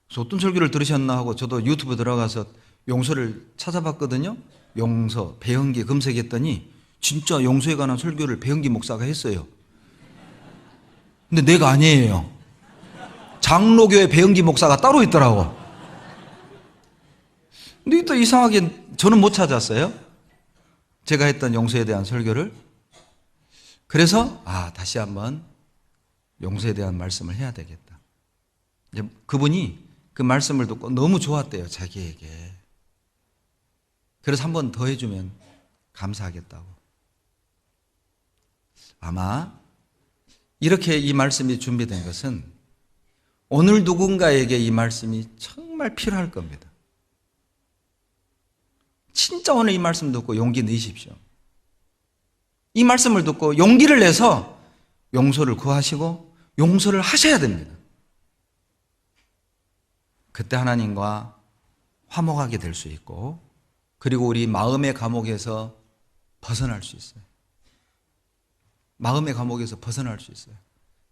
그래서 어떤 설교를 들으셨나 하고 저도 유튜브 들어가서 용서를 찾아봤거든요. 용서, 배영기 검색했더니 진짜 용서에 관한 설교를 배영기 목사가 했어요. 근데 내가 아니에요. 장로교회 배영기 목사가 따로 있더라고. 근데 또 이상하게 저는 못 찾았어요. 제가 했던 용서에 대한 설교를. 그래서 다시 한번 용서에 대한 말씀을 해야 되겠다. 이제 그분이 그 말씀을 듣고 너무 좋았대요, 자기에게. 그래서 한 번 더 해주면 감사하겠다고. 아마 이렇게 이 말씀이 준비된 것은 오늘 누군가에게 이 말씀이 정말 필요할 겁니다. 진짜 오늘 이 말씀 듣고 용기 내십시오. 이 말씀을 듣고 용기를 내서 용서를 구하시고 용서를 하셔야 됩니다. 그때 하나님과 화목하게 될 수 있고 그리고 우리 마음의 감옥에서 벗어날 수 있어요. 마음의 감옥에서 벗어날 수 있어요.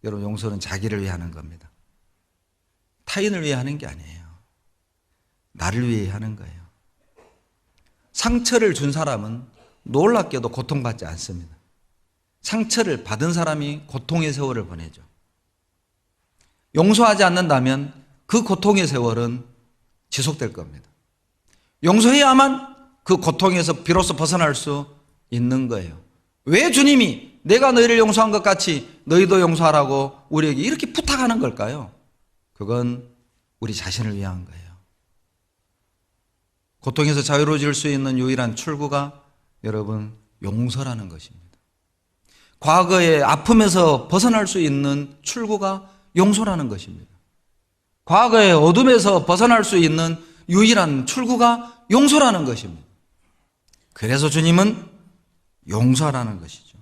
여러분, 용서는 자기를 위해 하는 겁니다. 타인을 위해 하는 게 아니에요. 나를 위해 하는 거예요. 상처를 준 사람은 놀랍게도 고통받지 않습니다. 상처를 받은 사람이 고통의 세월을 보내죠. 용서하지 않는다면 그 고통의 세월은 지속될 겁니다. 용서해야만 그 고통에서 비로소 벗어날 수 있는 거예요. 왜 주님이 내가 너희를 용서한 것 같이 너희도 용서하라고 우리에게 이렇게 부탁하는 걸까요? 그건 우리 자신을 위한 거예요. 고통에서 자유로워질 수 있는 유일한 출구가 여러분 용서라는 것입니다. 과거의 아픔에서 벗어날 수 있는 출구가 용서라는 것입니다. 과거의 어둠에서 벗어날 수 있는 유일한 출구가 용서라는 것입니다. 그래서 주님은 용서하라는 것이죠.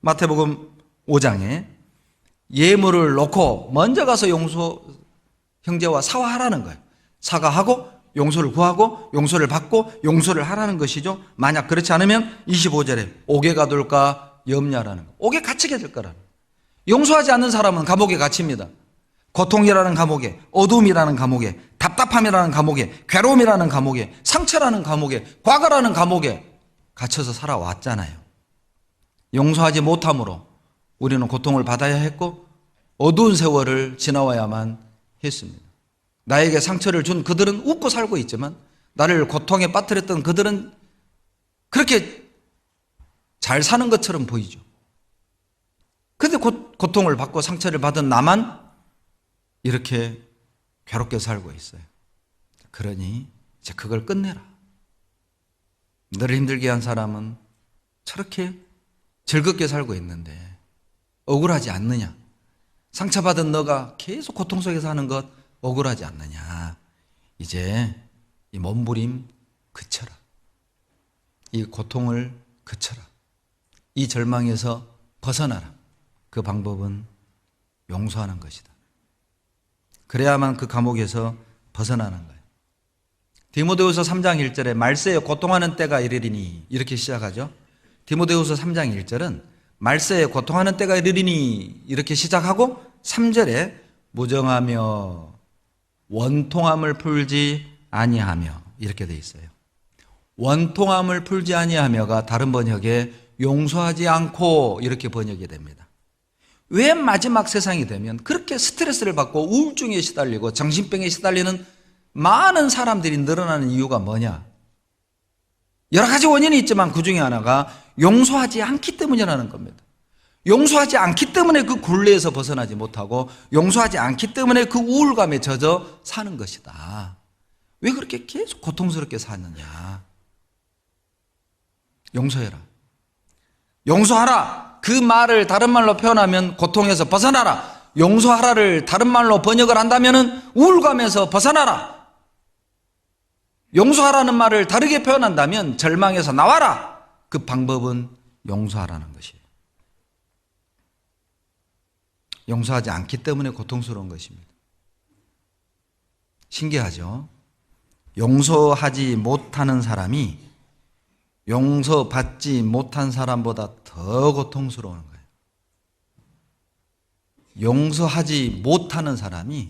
마태복음 5장에 예물을 놓고 먼저 가서 형제와 사과하라는 거예요. 사과하고 용서를 구하고 용서를 받고 용서를 하라는 것이죠. 만약 그렇지 않으면 25절에 옥에 가둘까 염려하라는 거. 옥에 갇히게 될 거라는 거예요. 용서하지 않는 사람은 감옥에 갇힙니다. 고통이라는 감옥에, 어둠이라는 감옥에, 답답함이라는 감옥에, 괴로움이라는 감옥에, 상처라는 감옥에, 과거라는 감옥에 갇혀서 살아왔잖아요. 용서하지 못함으로 우리는 고통을 받아야 했고 어두운 세월을 지나와야만 했습니다. 나에게 상처를 준 그들은 웃고 살고 있지만 나를 고통에 빠뜨렸던 그들은 그렇게 잘 사는 것처럼 보이죠. 그런데 고통을 받고 상처를 받은 나만 이렇게 괴롭게 살고 있어요. 그러니 이제 그걸 끝내라. 너를 힘들게 한 사람은 저렇게 즐겁게 살고 있는데 억울하지 않느냐? 상처받은 너가 계속 고통 속에서 하는 것 억울하지 않느냐? 이제 이 몸부림 그쳐라. 이 고통을 그쳐라. 이 절망에서 벗어나라. 그 방법은 용서하는 것이다. 그래야만 그 감옥에서 벗어나는 거예요. 디모데후서 3장 1절에 말세에 고통하는 때가 이르리니 이렇게 시작하죠. 디모데후서 3장 1절은 말세에 고통하는 때가 이르리니 이렇게 시작하고 3절에 무정하며 원통함을 풀지 아니하며 이렇게 돼 있어요. 원통함을 풀지 아니하며가 다른 번역에 용서하지 않고 이렇게 번역이 됩니다. 왜 마지막 세상이 되면 그렇게 스트레스를 받고 우울증에 시달리고 정신병에 시달리는 많은 사람들이 늘어나는 이유가 뭐냐? 여러 가지 원인이 있지만 그 중에 하나가 용서하지 않기 때문이라는 겁니다. 용서하지 않기 때문에 그 굴레에서 벗어나지 못하고 용서하지 않기 때문에 그 우울감에 젖어 사는 것이다. 왜 그렇게 계속 고통스럽게 사느냐? 용서해라. 용서하라. 그 말을 다른 말로 표현하면 고통에서 벗어나라. 용서하라를 다른 말로 번역을 한다면 우울감에서 벗어나라. 용서하라는 말을 다르게 표현한다면 절망에서 나와라. 그 방법은 용서하라는 것이에요. 용서하지 않기 때문에 고통스러운 것입니다. 신기하죠? 용서하지 못하는 사람이 용서받지 못한 사람보다 더 고통스러운 거예요. 용서하지 못하는 사람이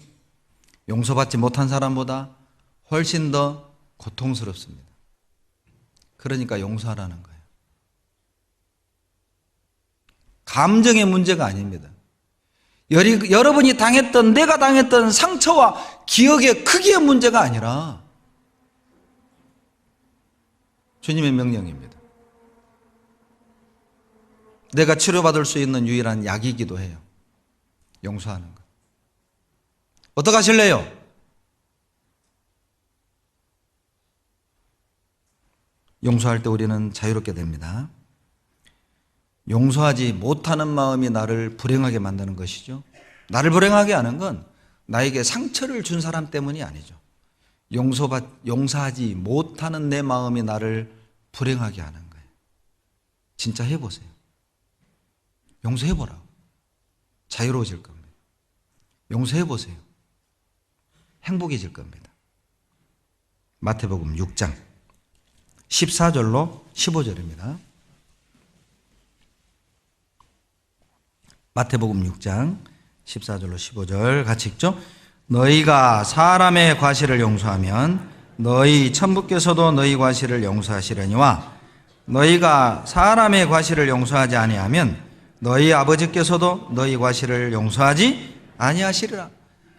용서받지 못한 사람보다 훨씬 더 고통스럽습니다. 그러니까 용서하라는 거예요. 감정의 문제가 아닙니다. 여러분이 당했던 내가 당했던 상처와 기억의 크기의 문제가 아니라 주님의 명령입니다. 내가 치료받을 수 있는 유일한 약이기도 해요. 용서하는 것. 어떻게 하실래요? 용서할 때 우리는 자유롭게 됩니다. 용서하지 못하는 마음이 나를 불행하게 만드는 것이죠. 나를 불행하게 하는 건 나에게 상처를 준 사람 때문이 아니죠. 용서하지 못하는 내 마음이 나를 불행하게 하는 거예요. 진짜 해보세요. 용서해보라고. 자유로워질 겁니다. 용서해보세요. 행복해질 겁니다. 마태복음 6장 14절로 15절입니다. 마태복음 6장 14절로 15절 같이 읽죠. 너희가 사람의 과실을 용서하면 너희 천부께서도 너희 과실을 용서하시려니와 너희가 사람의 과실을 용서하지 아니하면 너희 아버지께서도 너희 과실을 용서하지 아니하시리라.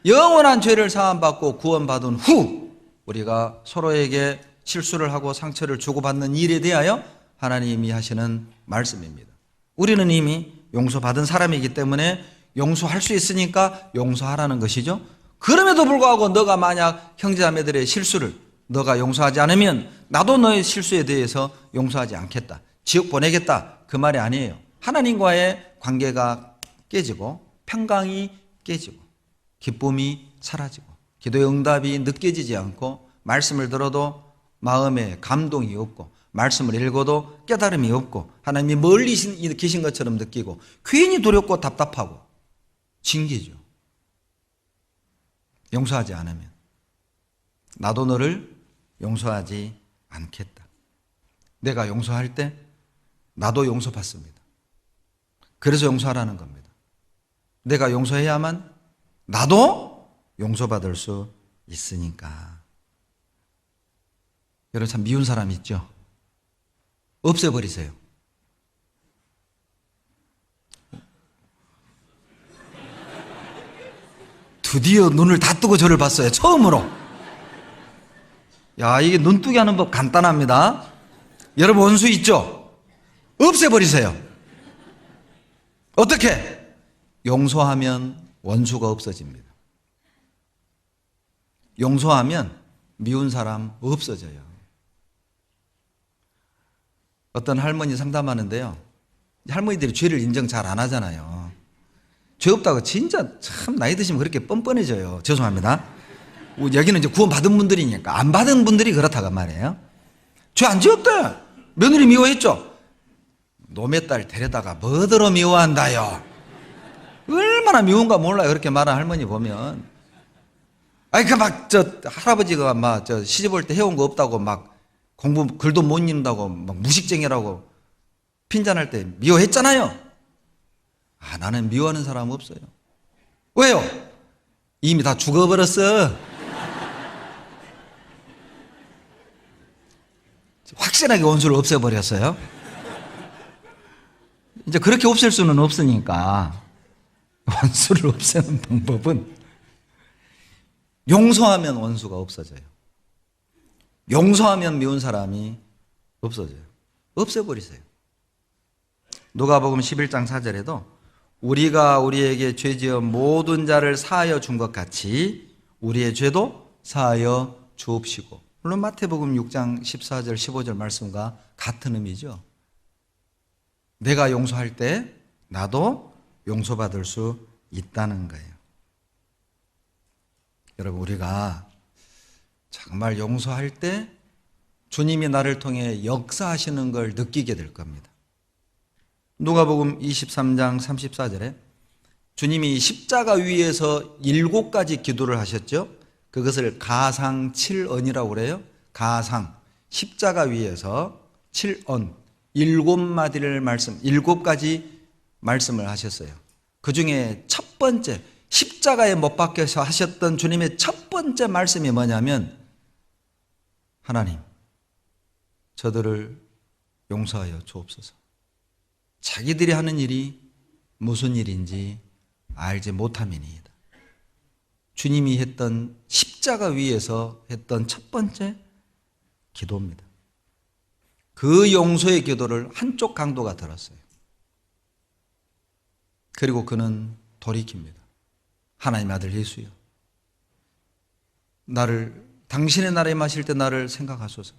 영원한 죄를 사함받고 구원받은 후 우리가 서로에게 실수를 하고 상처를 주고받는 일에 대하여 하나님이 하시는 말씀입니다. 우리는 이미 용서받은 사람이기 때문에 용서할 수 있으니까 용서하라는 것이죠. 그럼에도 불구하고 너가 만약 형제자매들의 실수를 너가 용서하지 않으면 나도 너의 실수에 대해서 용서하지 않겠다, 지옥 보내겠다, 그 말이 아니에요. 하나님과의 관계가 깨지고 평강이 깨지고 기쁨이 사라지고 기도의 응답이 느껴지지 않고 말씀을 들어도 마음에 감동이 없고 말씀을 읽어도 깨달음이 없고 하나님이 멀리 계신 것처럼 느끼고 괜히 두렵고 답답하고 징계죠. 용서하지 않으면 나도 너를 용서하지 않겠다. 내가 용서할 때 나도 용서받습니다. 그래서 용서하라는 겁니다. 내가 용서해야만 나도 용서받을 수 있으니까. 여러분 참 미운 사람 있죠? 없애버리세요. 드디어 눈을 다 뜨고 저를 봤어요. 처음으로. 야, 이게 눈뜨기 하는 법 간단합니다. 여러분 원수 있죠? 없애버리세요. 어떻게? 용서하면 원수가 없어집니다. 용서하면 미운 사람 없어져요. 어떤 할머니 상담하는데요. 할머니들이 죄를 인정 잘 안 하잖아요. 죄 없다고 진짜 참 나이 드시면 그렇게 뻔뻔해져요. 죄송합니다. 여기는 이제 구원 받은 분들이니까. 안 받은 분들이 그렇다고 말이에요. 죄 안 지었대. 며느리 미워했죠. 놈의 딸 데려다가 뭐더러 미워한다요. 얼마나 미운가 몰라요. 그렇게 말하는 할머니 보면. 아니 할아버지가 시집 올 때 해온 거 없다고 공부 글도 못 읽는다고 무식쟁이라고 핀잔할 때 미워했잖아요. 나는 미워하는 사람 없어요. 왜요? 이미 다 죽어버렸어. 확실하게 원수를 없애버렸어요. 이제 그렇게 없앨 수는 없으니까 원수를 없애는 방법은 용서하면 원수가 없어져요. 용서하면 미운 사람이 없어져요. 없애버리세요. 누가복음 11장 4절에도 우리가 우리에게 죄지어 모든 자를 사하여 준 것 같이 우리의 죄도 사하여 주옵시고. 물론 마태복음 6장 14절 15절 말씀과 같은 의미죠. 내가 용서할 때 나도 용서받을 수 있다는 거예요. 여러분 우리가 정말 용서할 때 주님이 나를 통해 역사하시는 걸 느끼게 될 겁니다. 누가복음 23장 34절에 주님이 십자가 위에서 7가지 기도를 하셨죠. 그것을 가상 7언이라고 그래요. 가상, 십자가 위에서 7언, 7마디를 7가지 말씀을 하셨어요. 그 중에 첫 번째, 십자가에 못 박혀서 하셨던 주님의 첫 번째 말씀이 뭐냐면 하나님, 저들을 용서하여 주옵소서. 자기들이 하는 일이 무슨 일인지 알지 못함이니이다. 주님이 했던 십자가 위에서 했던 첫 번째 기도입니다. 그 용서의 기도를 한쪽 강도가 들었어요. 그리고 그는 돌이킵니다. 하나님 아들 예수여, 당신의 나라에 마실 때 나를 생각하소서.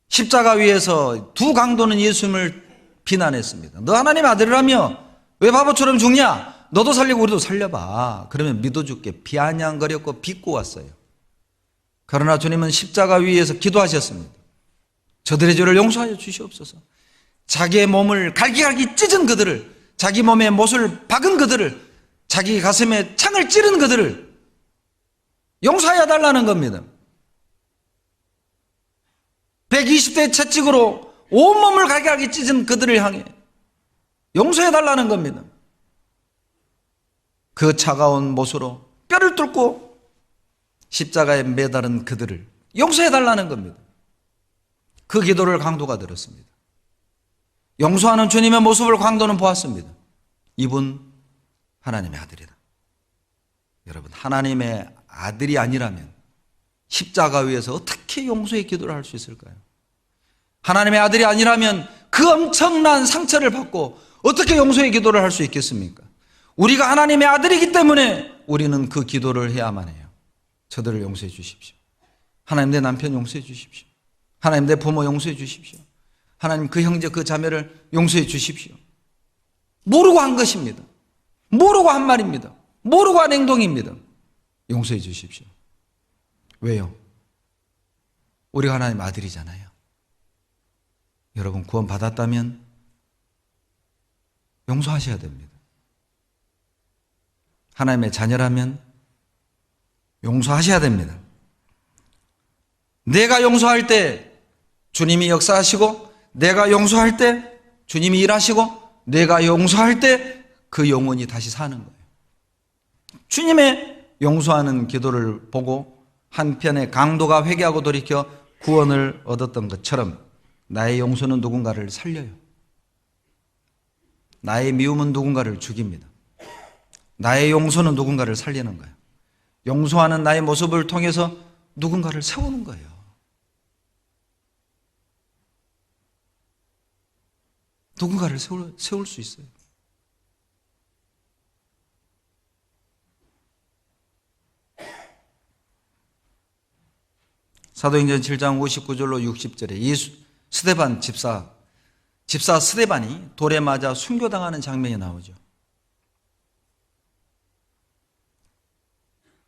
십자가 위에서 두 강도는 예수님을 비난했습니다. 너 하나님 아들이라며 왜 바보처럼 죽냐? 너도 살리고 우리도 살려봐. 그러면 믿어줄게. 비아냥거렸고 비꼬았어요. 그러나 주님은 십자가 위에서 기도하셨습니다. 저들의 죄를 용서하여 주시옵소서. 자기의 몸을 갈기갈기 찢은 그들을, 자기 몸에 못을 박은 그들을, 자기 가슴에 창을 찌른 그들을 용서하여 달라는 겁니다. 120대 채찍으로 온몸을 갈기갈기 찢은 그들을 향해 용서해달라는 겁니다. 그 차가운 못으로 뼈를 뚫고 십자가에 매달은 그들을 용서해달라는 겁니다. 그 기도를 강도가 들었습니다. 용서하는 주님의 모습을 강도는 보았습니다. 이분 하나님의 아들이다. 여러분, 하나님의 아들이 아니라면 십자가 위에서 어떻게 용서의 기도를 할 수 있을까요? 하나님의 아들이 아니라면 그 엄청난 상처를 받고 어떻게 용서의 기도를 할 수 있겠습니까? 우리가 하나님의 아들이기 때문에 우리는 그 기도를 해야만 해요. 저들을 용서해 주십시오. 하나님, 내 남편 용서해 주십시오. 하나님, 내 부모 용서해 주십시오. 하나님, 그 형제 그 자매를 용서해 주십시오. 모르고 한 것입니다. 모르고 한 말입니다. 모르고 한 행동입니다. 용서해 주십시오. 왜요? 우리가 하나님 아들이잖아요. 여러분, 구원 받았다면 용서하셔야 됩니다. 하나님의 자녀라면 용서하셔야 됩니다. 내가 용서할 때 주님이 역사하시고, 내가 용서할 때 주님이 일하시고, 내가 용서할 때 그 영혼이 다시 사는 거예요. 주님의 용서하는 기도를 보고 한편의 강도가 회개하고 돌이켜 구원을 얻었던 것처럼 나의 용서는 누군가를 살려요. 나의 미움은 누군가를 죽입니다. 나의 용서는 누군가를 살리는 거예요. 용서하는 나의 모습을 통해서 누군가를 세우는 거예요. 누군가를 세울 수 있어요. 사도행전 7장 59절로 60절에 이 스데반 집사 스데반이 돌에 맞아 순교당하는 장면이 나오죠.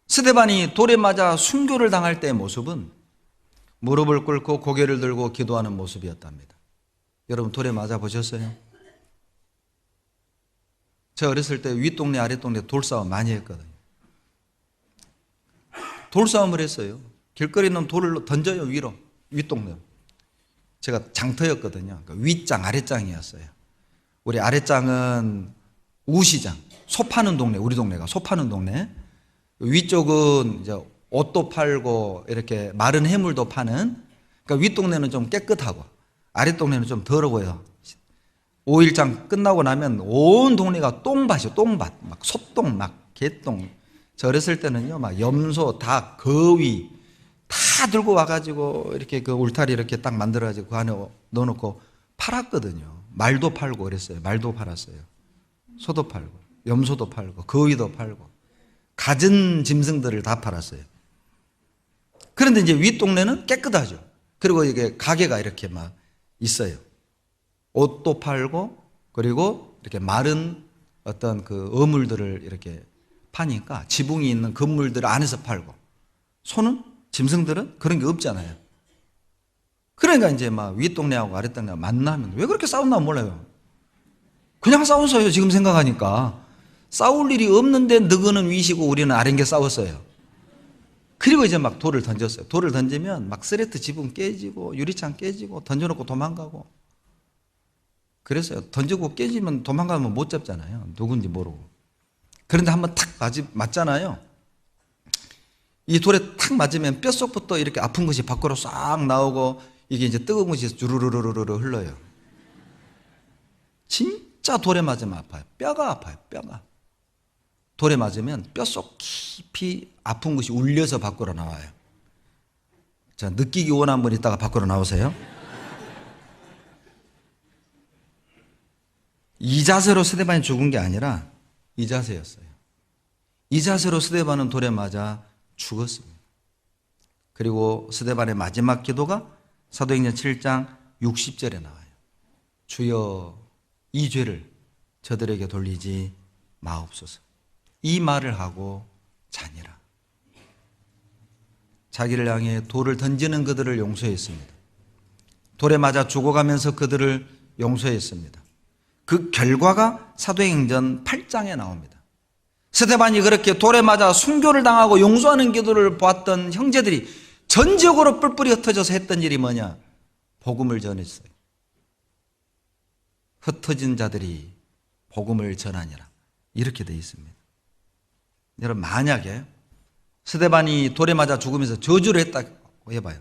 스데반이 돌에 맞아 순교를 당할 때의 모습은 무릎을 꿇고 고개를 들고 기도하는 모습이었답니다. 여러분, 돌에 맞아 보셨어요? 제가 어렸을 때 윗동네 아랫동네 돌싸움 많이 했거든요. 돌싸움을 했어요. 길거리에 있는 돌을 던져요, 위로. 윗동네. 제가 장터였거든요. 그러니까 윗장, 아랫장이었어요. 우리 아랫장은 우시장, 소 파는 동네, 우리 동네가 소 파는 동네. 위쪽은 이제 옷도 팔고 이렇게 마른 해물도 파는, 그러니까 윗동네는 좀 깨끗하고 아랫동네는 좀 더러워요. 5일장 끝나고 나면 온 동네가 똥밭이요, 똥밭. 막 소똥, 막 개똥. 저 어렸을 때는요, 막 염소, 닭, 거위 다 들고 와가지고 이렇게 그 울타리 이렇게 딱 만들어가지고 그 안에 넣어놓고 팔았거든요. 말도 팔고 그랬어요. 말도 팔았어요. 소도 팔고, 염소도 팔고, 거위도 팔고, 갖은 짐승들을 다 팔았어요. 그런데 이제 윗동네는 깨끗하죠. 그리고 이게 가게가 이렇게 막 있어요. 옷도 팔고, 그리고 이렇게 마른 어떤 그 어물들을 이렇게 파니까 지붕이 있는 건물들 안에서 팔고, 소는 짐승들은 그런 게 없잖아요. 그러니까 이제 막 윗동네하고 아랫동네하고 만나면 왜 그렇게 싸웠나 몰라요. 그냥 싸웠어요. 지금 생각하니까 싸울 일이 없는데 너그는 위시고 우리는 아랫게 싸웠어요. 그리고 이제 막 돌을 던졌어요. 돌을 던지면 막 스레트 지붕 깨지고 유리창 깨지고 던져놓고 도망가고 그랬어요. 던지고 깨지면 도망가면 못 잡잖아요. 누군지 모르고. 그런데 한번 탁 맞잖아요. 이 돌에 탁 맞으면 뼛속부터 이렇게 아픈 것이 밖으로 싹 나오고 이게 이제 뜨거운 것이 주르르르르 흘러요. 진짜 돌에 맞으면 아파요. 뼈가 아파요. 뼈가. 돌에 맞으면 뼛속 깊이 아픈 것이 울려서 밖으로 나와요. 자, 느끼기 원하는 분 있다가 밖으로 나오세요. 이 자세로 스데반이 죽은 게 아니라 이 자세였어요. 이 자세로 스데반은 돌에 맞아 죽었습니다. 그리고 스데반의 마지막 기도가 사도행전 7장 60절에 나와요. 주여, 이 죄를 저들에게 돌리지 마옵소서. 이 말을 하고 자니라. 자기를 향해 돌을 던지는 그들을 용서했습니다. 돌에 맞아 죽어가면서 그들을 용서했습니다. 그 결과가 사도행전 8장에 나옵니다. 스데반이 그렇게 돌에 맞아 순교를 당하고 용서하는 기도를 보았던 형제들이 전적으로 뿔뿔이 흩어져서 했던 일이 뭐냐? 복음을 전했어요. 흩어진 자들이 복음을 전하니라. 이렇게 되어 있습니다. 여러분, 만약에 스데반이 돌에 맞아 죽으면서 저주를 했다고 해봐요.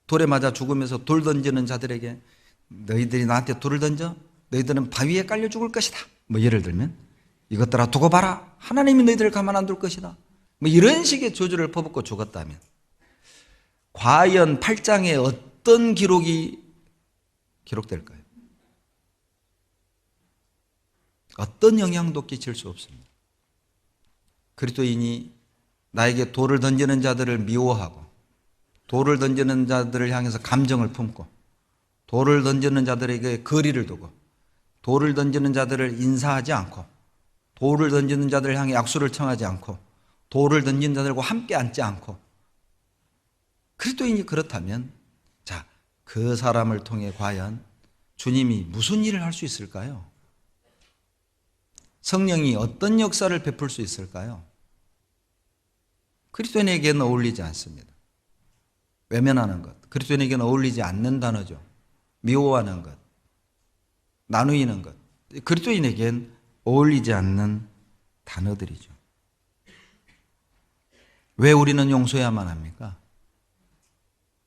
돌에 맞아 죽으면서 돌 던지는 자들에게 너희들이 나한테 돌을 던져? 너희들은 바위에 깔려 죽을 것이다. 뭐 예를 들면 이것들아 두고 봐라. 하나님이 너희들을 가만 안 둘 것이다. 뭐 이런 식의 저주를 퍼붓고 죽었다면 과연 8장에 어떤 기록이 기록될까요? 어떤 영향도 끼칠 수 없습니다. 그리스도인이 나에게 돌을 던지는 자들을 미워하고 돌을 던지는 자들을 향해서 감정을 품고 돌을 던지는 자들에게 거리를 두고 돌을 던지는 자들을 인사하지 않고 돌을 던지는 자들을 향해 약수를 청하지 않고 돌을 던지는 자들과 함께 앉지 않고 그리스도인이 그렇다면 자, 그 사람을 통해 과연 주님이 무슨 일을 할 수 있을까요? 성령이 어떤 역사를 베풀 수 있을까요? 그리스도인에게는 어울리지 않습니다. 외면하는 것, 그리스도인에게는 어울리지 않는 단어죠. 미워하는 것, 나누이는 것, 그리스도인에겐 어울리지 않는 단어들이죠. 왜 우리는 용서해야만 합니까?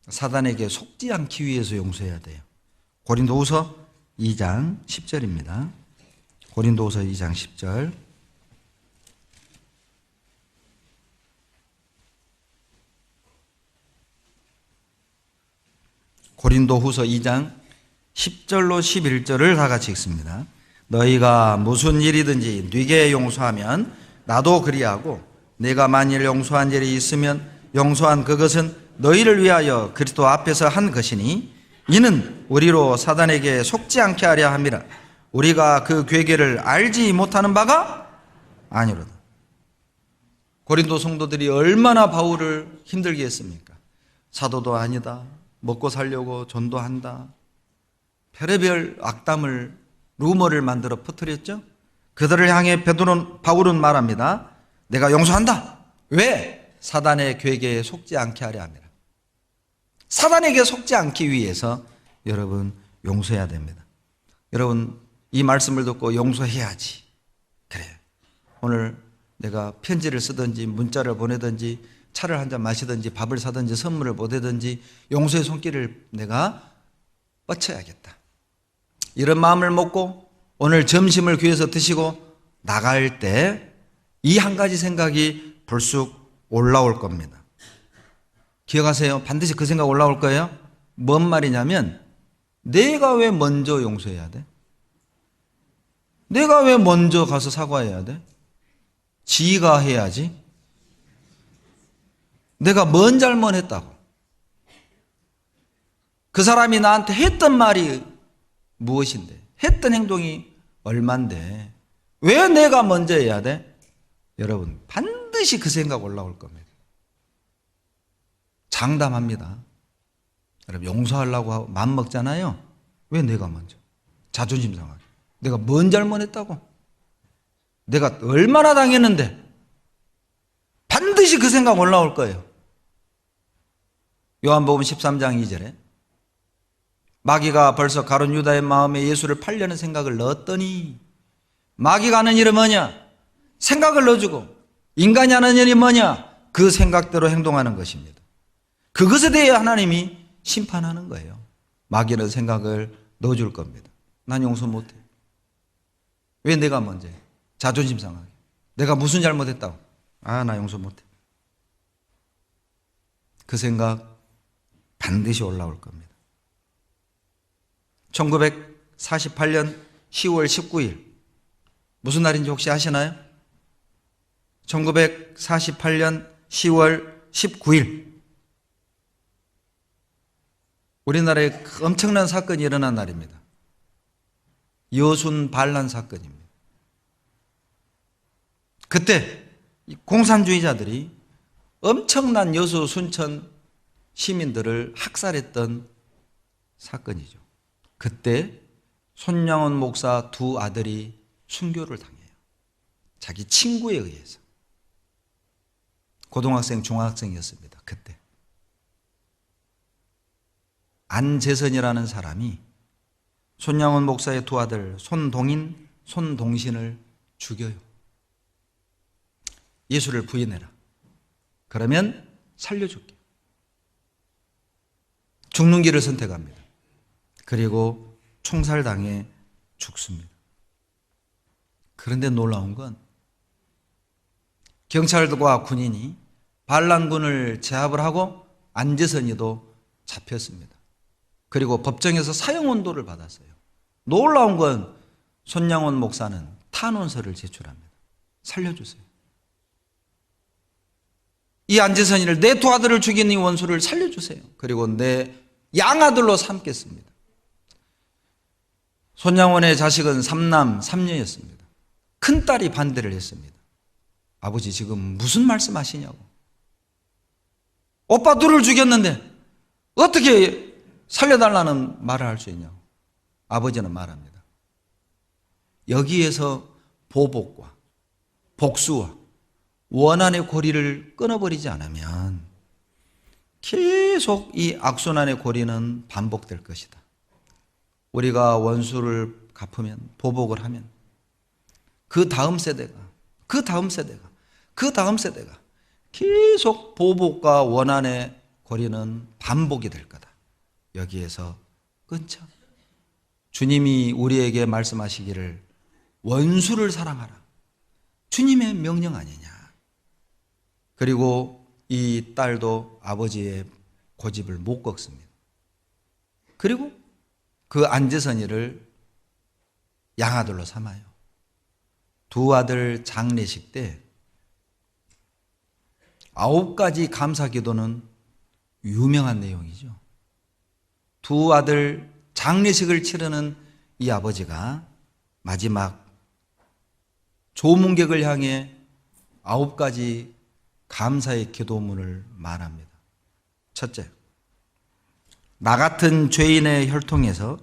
사단에게 속지 않기 위해서 용서해야 돼요. 고린도후서 2장 10절입니다. 고린도후서 2장 10절. 고린도후서 2장 10절로 11절을 다 같이 읽습니다. 너희가 무슨 일이든지 네게 용서하면 나도 그리하고 내가 만일 용서한 일이 있으면 용서한 그것은 너희를 위하여 그리스도 앞에서 한 것이니 이는 우리로 사단에게 속지 않게 하려 함이라. 우리가 그 괴계를 알지 못하는 바가 아니로다. 고린도 성도들이 얼마나 바울을 힘들게 했습니까? 사도도 아니다. 먹고 살려고 전도한다. 별의별 악담을 루머를 만들어 퍼뜨렸죠. 그들을 향해 바울은 말합니다. 내가 용서한다. 왜? 사단의 괴계에 속지 않게 하려 함이라. 사단에게 속지 않기 위해서 여러분 용서해야 됩니다. 여러분 이 말씀을 듣고 용서해야지. 그래. 오늘 내가 편지를 쓰든지 문자를 보내든지 차를 한잔 마시든지 밥을 사든지 선물을 보내든지 용서의 손길을 내가 뻗쳐야겠다. 이런 마음을 먹고 오늘 점심을 교회에서 드시고 나갈 때 이 한 가지 생각이 불쑥 올라올 겁니다. 기억하세요. 반드시 그 생각 올라올 거예요. 뭔 말이냐면 내가 왜 먼저 용서해야 돼? 내가 왜 먼저 가서 사과해야 돼? 지가 해야지. 내가 뭔 잘못했다고? 그 사람이 나한테 했던 말이 무엇인데? 했던 행동이 얼만데? 왜 내가 먼저 해야 돼? 여러분 반드시 그 생각 올라올 겁니다. 장담합니다. 여러분 용서하려고 마음 먹잖아요. 왜 내가 먼저? 자존심 상하게. 내가 뭔 잘못했다고? 내가 얼마나 당했는데? 반드시 그 생각 올라올 거예요. 요한복음 13장 2절에 마귀가 벌써 가룟 유다의 마음에 예수를 팔려는 생각을 넣었더니 마귀가 하는 일은 뭐냐? 생각을 넣어주고 인간이 하는 일이 뭐냐? 그 생각대로 행동하는 것입니다. 그것에 대해 하나님이 심판하는 거예요. 마귀는 생각을 넣어줄 겁니다. 난 용서 못해. 왜 내가 먼저 해? 자존심 상하게. 내가 무슨 잘못했다고? 나 용서 못해. 그 생각 반드시 올라올 겁니다. 1948년 10월 19일 무슨 날인지 혹시 아시나요? 1948년 10월 19일 우리나라에 엄청난 사건이 일어난 날입니다. 여순 반란 사건입니다. 그때 공산주의자들이 엄청난 여수 순천 시민들을 학살했던 사건이죠. 그때 손양원 목사 두 아들이 순교를 당해요. 자기 친구에 의해서. 고등학생, 중학생이었습니다. 그때. 안재선이라는 사람이 손양원 목사의 두 아들 손동인, 손동신을 죽여요. 예수를 부인해라. 그러면 살려줄게. 죽는 길을 선택합니다. 그리고 총살당해 죽습니다. 그런데 놀라운 건 경찰과 군인이 반란군을 제압을 하고 안재선이도 잡혔습니다. 그리고 법정에서 사형원도를 받았어요. 놀라운 건 손양원 목사는 탄원서를 제출합니다. 살려주세요. 이 안재선이를, 내 두 아들을 죽인 이 원수를 살려주세요. 그리고 내 양아들로 삼겠습니다. 손양원의 자식은 3남 3녀였습니다. 큰딸이 반대를 했습니다. 아버지 지금 무슨 말씀하시냐고. 오빠 둘을 죽였는데 어떻게 살려달라는 말을 할 수 있냐고. 아버지는 말합니다. 여기에서 보복과 복수와 원한의 고리를 끊어버리지 않으면 계속 이 악순환의 고리는 반복될 것이다. 우리가 원수를 갚으면, 보복을 하면 그 다음 세대가 계속 보복과 원한의 고리는 반복이 될 거다. 여기에서 끊자. 주님이 우리에게 말씀하시기를 원수를 사랑하라. 주님의 명령 아니냐. 그리고 이 딸도 아버지의 고집을 못 꺾습니다. 그리고 그 안재선이를 양아들로 삼아요. 두 아들 장례식 때 9가지 감사기도는 유명한 내용이죠. 두 아들 장례식을 치르는 이 아버지가 마지막 조문객을 향해 9가지 감사의 기도문을 말합니다. 첫째, 나 같은 죄인의 혈통에서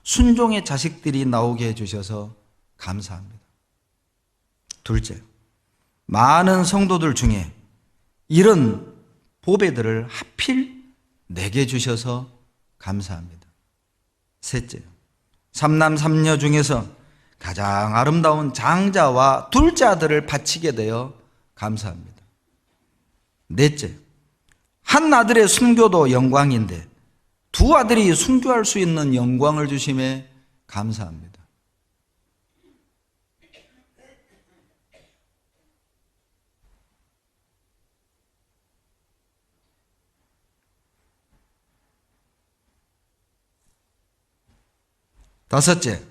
순종의 자식들이 나오게 해주셔서 감사합니다. 둘째, 많은 성도들 중에 이런 보배들을 하필 내게 주셔서 감사합니다. 셋째, 3남 3녀 중에서 가장 아름다운 장자와 둘째 아들을 바치게 되어 감사합니다. 넷째, 한 아들의 순교도 영광인데 두 아들이 순교할 수 있는 영광을 주심에 감사합니다. 다섯째,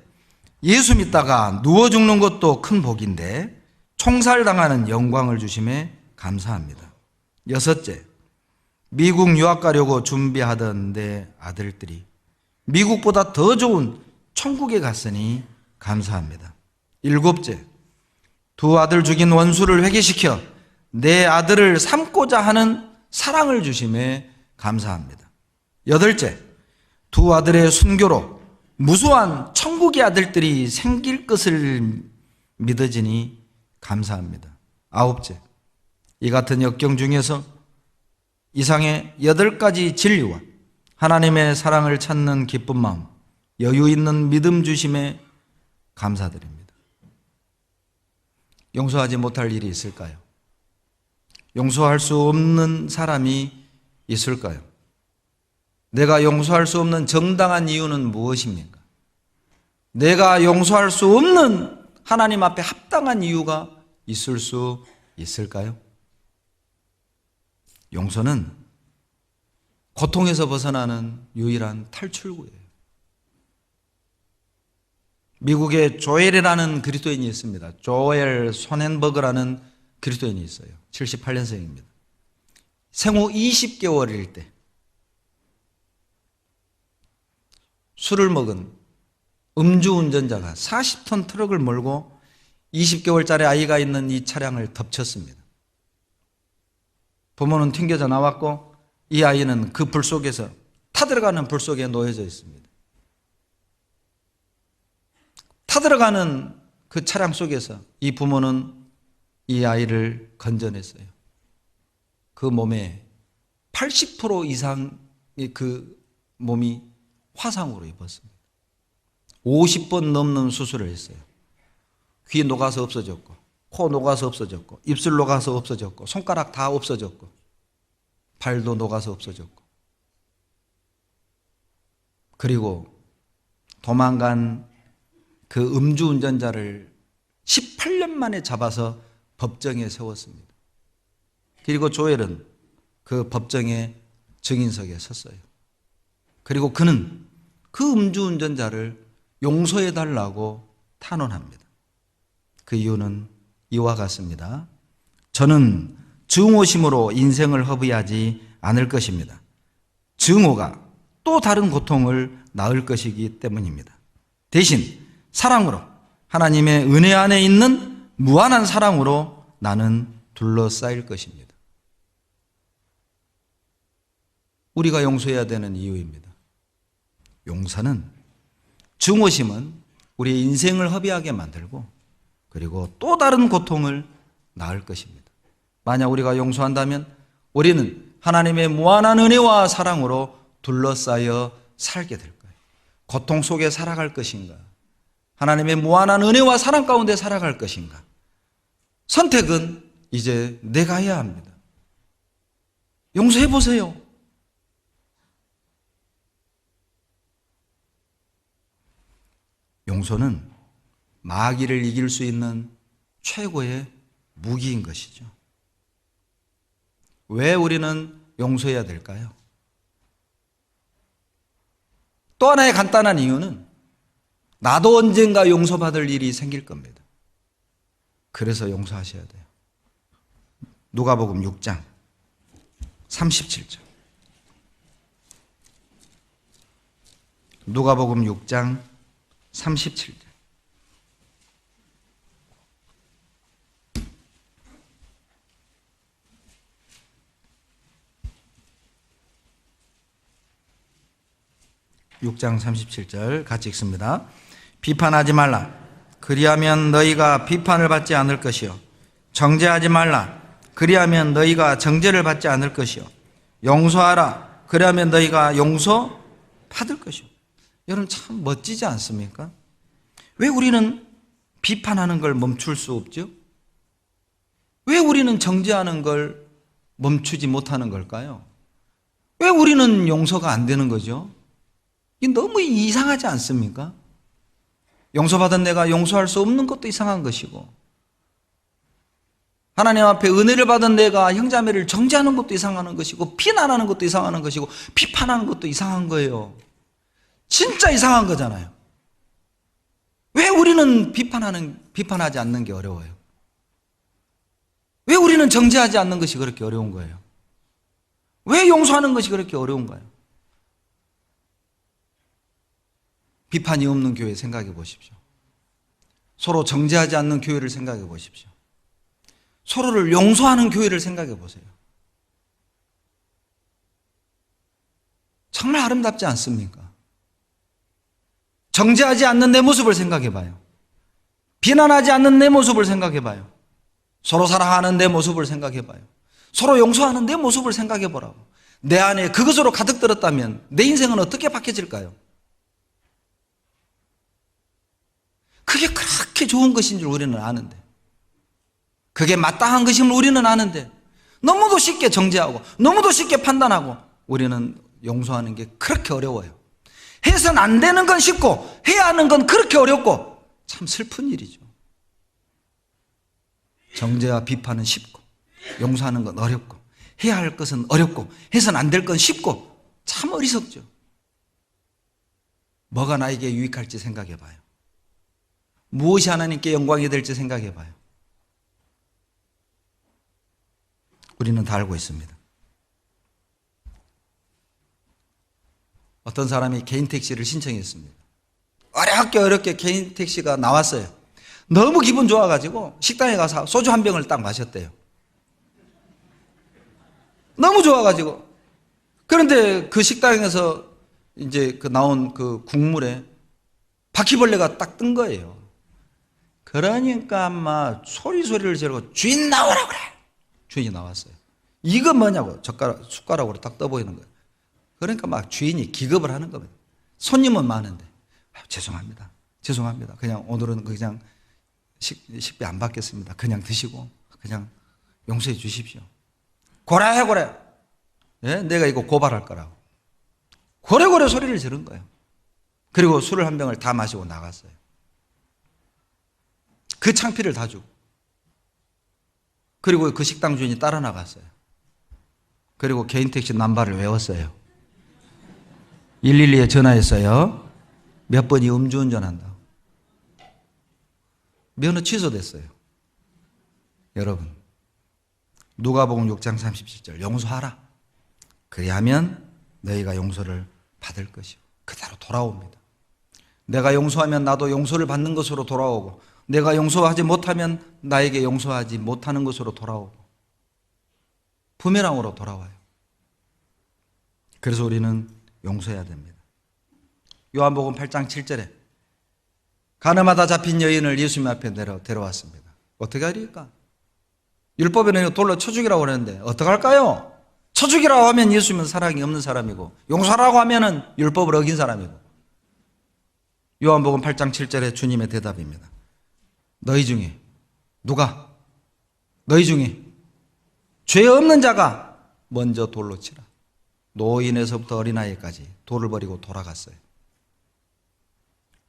예수 믿다가 누워 죽는 것도 큰 복인데 총살당하는 영광을 주심에 감사합니다. 여섯째, 미국 유학 가려고 준비하던 내 아들들이 미국보다 더 좋은 천국에 갔으니 감사합니다. 일곱째, 두 아들 죽인 원수를 회개시켜 내 아들을 삼고자 하는 사랑을 주심에 감사합니다. 여덟째, 두 아들의 순교로 무수한 천국의 아들들이 생길 것을 믿어지니 감사합니다. 아홉째, 이 같은 역경 중에서 이상의 8가지 진리와 하나님의 사랑을 찾는 기쁜 마음, 여유 있는 믿음 주심에 감사드립니다. 용서하지 못할 일이 있을까요? 용서할 수 없는 사람이 있을까요? 내가 용서할 수 없는 정당한 이유는 무엇입니까? 내가 용서할 수 없는 하나님 앞에 합당한 이유가 있을 수 있을까요? 용서는 고통에서 벗어나는 유일한 탈출구예요. 미국에 조엘이라는 그리스도인이 있습니다. 조엘 소넨버그라는 그리스도인이 있어요. 78년생입니다. 생후 20개월일 때 술을 먹은 음주운전자가 40톤 트럭을 몰고 20개월짜리 아이가 있는 이 차량을 덮쳤습니다. 부모는 튕겨져 나왔고 이 아이는 그 불 속에서 타들어가는 불 속에 놓여져 있습니다. 타들어가는 그 차량 속에서 이 부모는 이 아이를 건져냈어요. 그 몸에 80% 이상의 그 몸이 화상으로 입었습니다. 50번 넘는 수술을 했어요. 귀 녹아서 없어졌고, 코 녹아서 없어졌고, 입술 녹아서 없어졌고, 손가락 다 없어졌고, 발도 녹아서 없어졌고, 그리고 도망간 그 음주운전자를 18년 만에 잡아서 법정에 세웠습니다. 그리고 조엘은 그 법정의 증인석에 섰어요. 그리고 그는 그 음주운전자를 용서해 달라고 탄원합니다. 그 이유는 이와 같습니다. 저는 증오심으로 인생을 허비하지 않을 것입니다. 증오가 또 다른 고통을 낳을 것이기 때문입니다. 대신 사랑으로, 하나님의 은혜 안에 있는 무한한 사랑으로 나는 둘러싸일 것입니다. 우리가 용서해야 되는 이유입니다. 용서는, 증오심은 우리의 인생을 허비하게 만들고 그리고 또 다른 고통을 낳을 것입니다. 만약 우리가 용서한다면 우리는 하나님의 무한한 은혜와 사랑으로 둘러싸여 살게 될 거예요. 고통 속에 살아갈 것인가? 하나님의 무한한 은혜와 사랑 가운데 살아갈 것인가? 선택은 이제 내가 해야 합니다. 용서해 보세요. 용서는 마귀를 이길 수 있는 최고의 무기인 것이죠. 왜 우리는 용서해야 될까요? 또 하나의 간단한 이유는 나도 언젠가 용서받을 일이 생길 겁니다. 그래서 용서하셔야 돼요. 누가복음 6장 37절. 누가복음 6장 37절. (6장 37절) 같이 읽습니다. 비판하지 말라. 그리하면 너희가 비판을 받지 않을 것이요. 정죄하지 말라. 그리하면 너희가 정죄를 받지 않을 것이요. 용서하라. 그리하면 너희가 용서 받을 것이요. 여러분 참 멋지지 않습니까? 왜 우리는 비판하는 걸 멈출 수 없죠? 왜 우리는 정죄하는 걸 멈추지 못하는 걸까요? 왜 우리는 용서가 안 되는 거죠? 이게 너무 이상하지 않습니까? 용서받은 내가 용서할 수 없는 것도 이상한 것이고, 하나님 앞에 은혜를 받은 내가 형제자매를 정죄하는 것도 이상한 것이고, 비난하는 것도 이상한 것이고, 비판하는 것도 이상한 거예요. 진짜 이상한 거잖아요. 왜 우리는 비판하지 않는 게 어려워요? 왜 우리는 정죄하지 않는 것이 그렇게 어려운 거예요? 왜 용서하는 것이 그렇게 어려운가요? 비판이 없는 교회 생각해 보십시오. 서로 정죄하지 않는 교회를 생각해 보십시오. 서로를 용서하는 교회를 생각해 보세요. 정말 아름답지 않습니까? 정죄하지 않는 내 모습을 생각해 봐요. 비난하지 않는 내 모습을 생각해 봐요. 서로 사랑하는 내 모습을 생각해 봐요. 서로 용서하는 내 모습을 생각해 보라고. 내 안에 그것으로 가득 들었다면 내 인생은 어떻게 바뀌어질까요? 그게 그렇게 좋은 것인 줄 우리는 아는데, 그게 마땅한 것임을 우리는 아는데, 너무도 쉽게 정죄하고 너무도 쉽게 판단하고 우리는 용서하는 게 그렇게 어려워요. 해서는 안 되는 건 쉽고 해야 하는 건 그렇게 어렵고, 참 슬픈 일이죠. 정죄와 비판은 쉽고 용서하는 건 어렵고, 해야 할 것은 어렵고 해서는 안 될 건 쉽고, 참 어리석죠. 뭐가 나에게 유익할지 생각해 봐요. 무엇이 하나님께 영광이 될지 생각해 봐요. 우리는 다 알고 있습니다. 어떤 사람이 개인 택시를 신청했습니다. 어렵게 개인 택시가 나왔어요. 너무 기분 좋아가지고 식당에 가서 소주 한 병을 딱 마셨대요. 너무 좋아가지고. 그런데 그 식당에서 이제 그 나온 그 국물에 바퀴벌레가 딱 뜬 거예요. 그러니까 막 소리를 지르고 주인 나오라 그래. 주인이 나왔어요. 이건 뭐냐고 숟가락으로 딱 떠보이는 거예요. 그러니까 막 주인이 기겁을 하는 겁니다. 손님은 많은데 죄송합니다. 죄송합니다. 그냥 오늘은 그냥 식비 안 받겠습니다. 그냥 드시고 그냥 용서해 주십시오. 고래 고래. 예? 내가 이거 고발할 거라고. 고래고래 소리를 지른 거예요. 그리고 술을 한 병을 다 마시고 나갔어요. 그 창피를 다 주고. 그리고 그 식당 주인이 따라 나갔어요. 그리고 개인 택시 남바를 외웠어요. 112에 전화했어요. 몇 번이 음주운전한다고. 면허 취소됐어요. 여러분, 누가복음 6장 37절 용서하라. 그리하면 너희가 용서를 받을 것이요. 그대로 돌아옵니다. 내가 용서하면 나도 용서를 받는 것으로 돌아오고, 내가 용서하지 못하면 나에게 용서하지 못하는 것으로 돌아오고, 부메랑으로 돌아와요. 그래서 우리는 용서해야 됩니다. 요한복음 8장 7절에 가늠하다 잡힌 여인을 예수님 앞에 데려왔습니다. 어떻게 하리까? 율법에는 돌로 쳐 죽이라고 그러는데 어떡할까요? 쳐 죽이라고 하면 예수님은 사랑이 없는 사람이고, 용서하라고 하면은 율법을 어긴 사람이고. 요한복음 8장 7절에 주님의 대답입니다. 너희 중에 누가? 너희 중에 죄 없는 자가 먼저 돌로 치라. 노인에서부터 어린아이까지 돌을 버리고 돌아갔어요.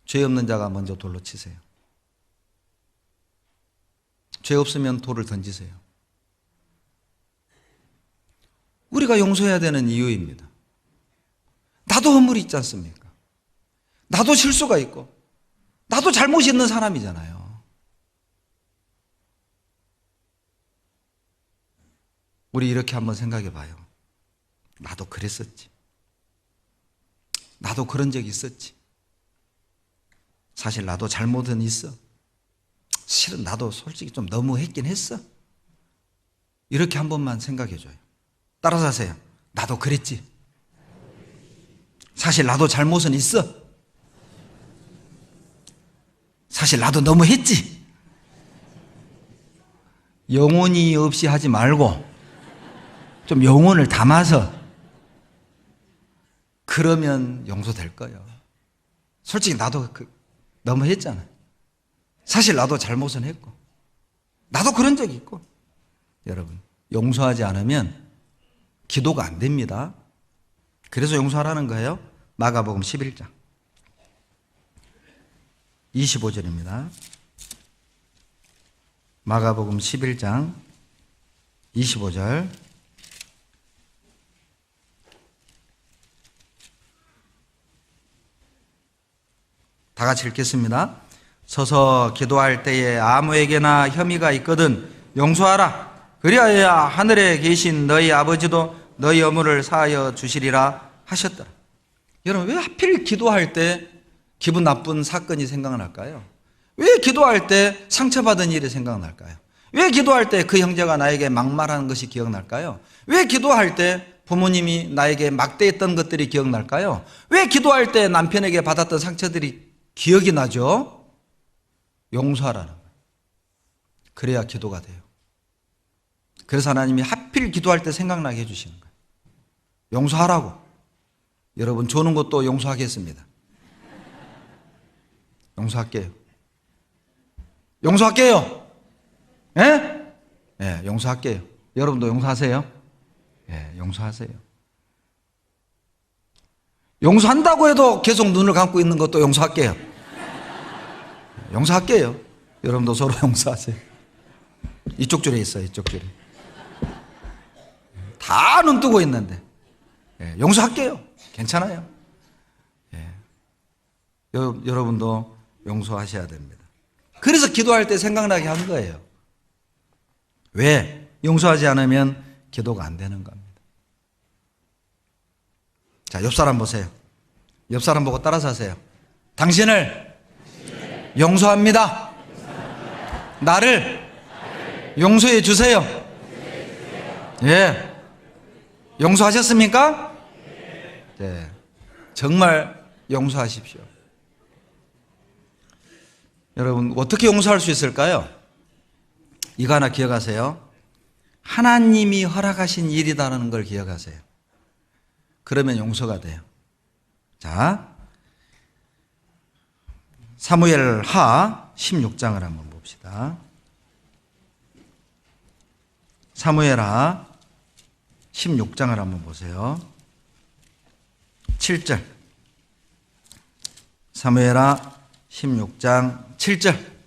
죄 없는 자가 먼저 돌로 치세요. 죄 없으면 돌을 던지세요. 우리가 용서해야 되는 이유입니다. 나도 허물이 있지 않습니까? 나도 실수가 있고 나도 잘못이 있는 사람이잖아요. 우리 이렇게 한번 생각해 봐요. 나도 그랬었지. 나도 그런 적이 있었지. 사실 나도 잘못은 있어. 실은 나도 솔직히 좀 너무 했긴 했어. 이렇게 한 번만 생각해 줘요. 따라서 하세요. 나도 그랬지. 사실 나도 잘못은 있어. 사실 나도 너무 했지. 영혼이 없이 하지 말고 좀 영혼을 담아서, 그러면 용서될 거예요. 솔직히 나도 너무 했잖아요. 사실 나도 잘못은 했고 나도 그런 적이 있고. 여러분, 용서하지 않으면 기도가 안 됩니다. 그래서 용서하라는 거예요. 마가복음 11장 25절입니다. 마가복음 11장 25절. 다 같이 읽겠습니다. 서서 기도할 때에 아무에게나 혐의가 있거든 용서하라. 그리하여 하늘에 계신 너희 아버지도 너희 허물을 사하여 주시리라 하셨더라. 여러분, 왜 하필 기도할 때 기분 나쁜 사건이 생각날까요? 왜 기도할 때 상처받은 일이 생각날까요? 왜 기도할 때 그 형제가 나에게 막말하는 것이 기억날까요? 왜 기도할 때 부모님이 나에게 막대했던 것들이 기억날까요? 왜 기도할 때 남편에게 받았던 상처들이 기억이 나죠? 용서하라는 거예요. 그래야 기도가 돼요. 그래서 하나님이 하필 기도할 때 생각나게 해주시는 거예요. 용서하라고. 여러분, 조는 것도 용서하겠습니다. 용서할게요. 용서할게요. 예? 예, 용서할게요. 여러분도 용서하세요. 예, 용서하세요. 용서한다고 해도 계속 눈을 감고 있는 것도 용서할게요. 용서할게요. 여러분도 서로 용서하세요. 이쪽 줄에 있어요. 이쪽 줄에. 다 눈 뜨고 있는데. 예, 용서할게요. 괜찮아요. 예. 여러분도 용서하셔야 됩니다. 그래서 기도할 때 생각나게 한 거예요. 왜? 용서하지 않으면 기도가 안 되는 겁니다. 자, 옆 사람 보세요. 옆 사람 보고 따라서 하세요. 당신을 용서합니다. 나를 용서해 주세요. 예. 용서하셨습니까? 네. 정말 용서하십시오. 여러분, 어떻게 용서할 수 있을까요? 이거 하나 기억하세요. 하나님이 허락하신 일이라는 걸 기억하세요. 그러면 용서가 돼요. 자, 사무엘 하 16장을 한번 봅시다. 사무엘 하 16장을 한번 보세요. 7절. 사무엘 하 16장 7절.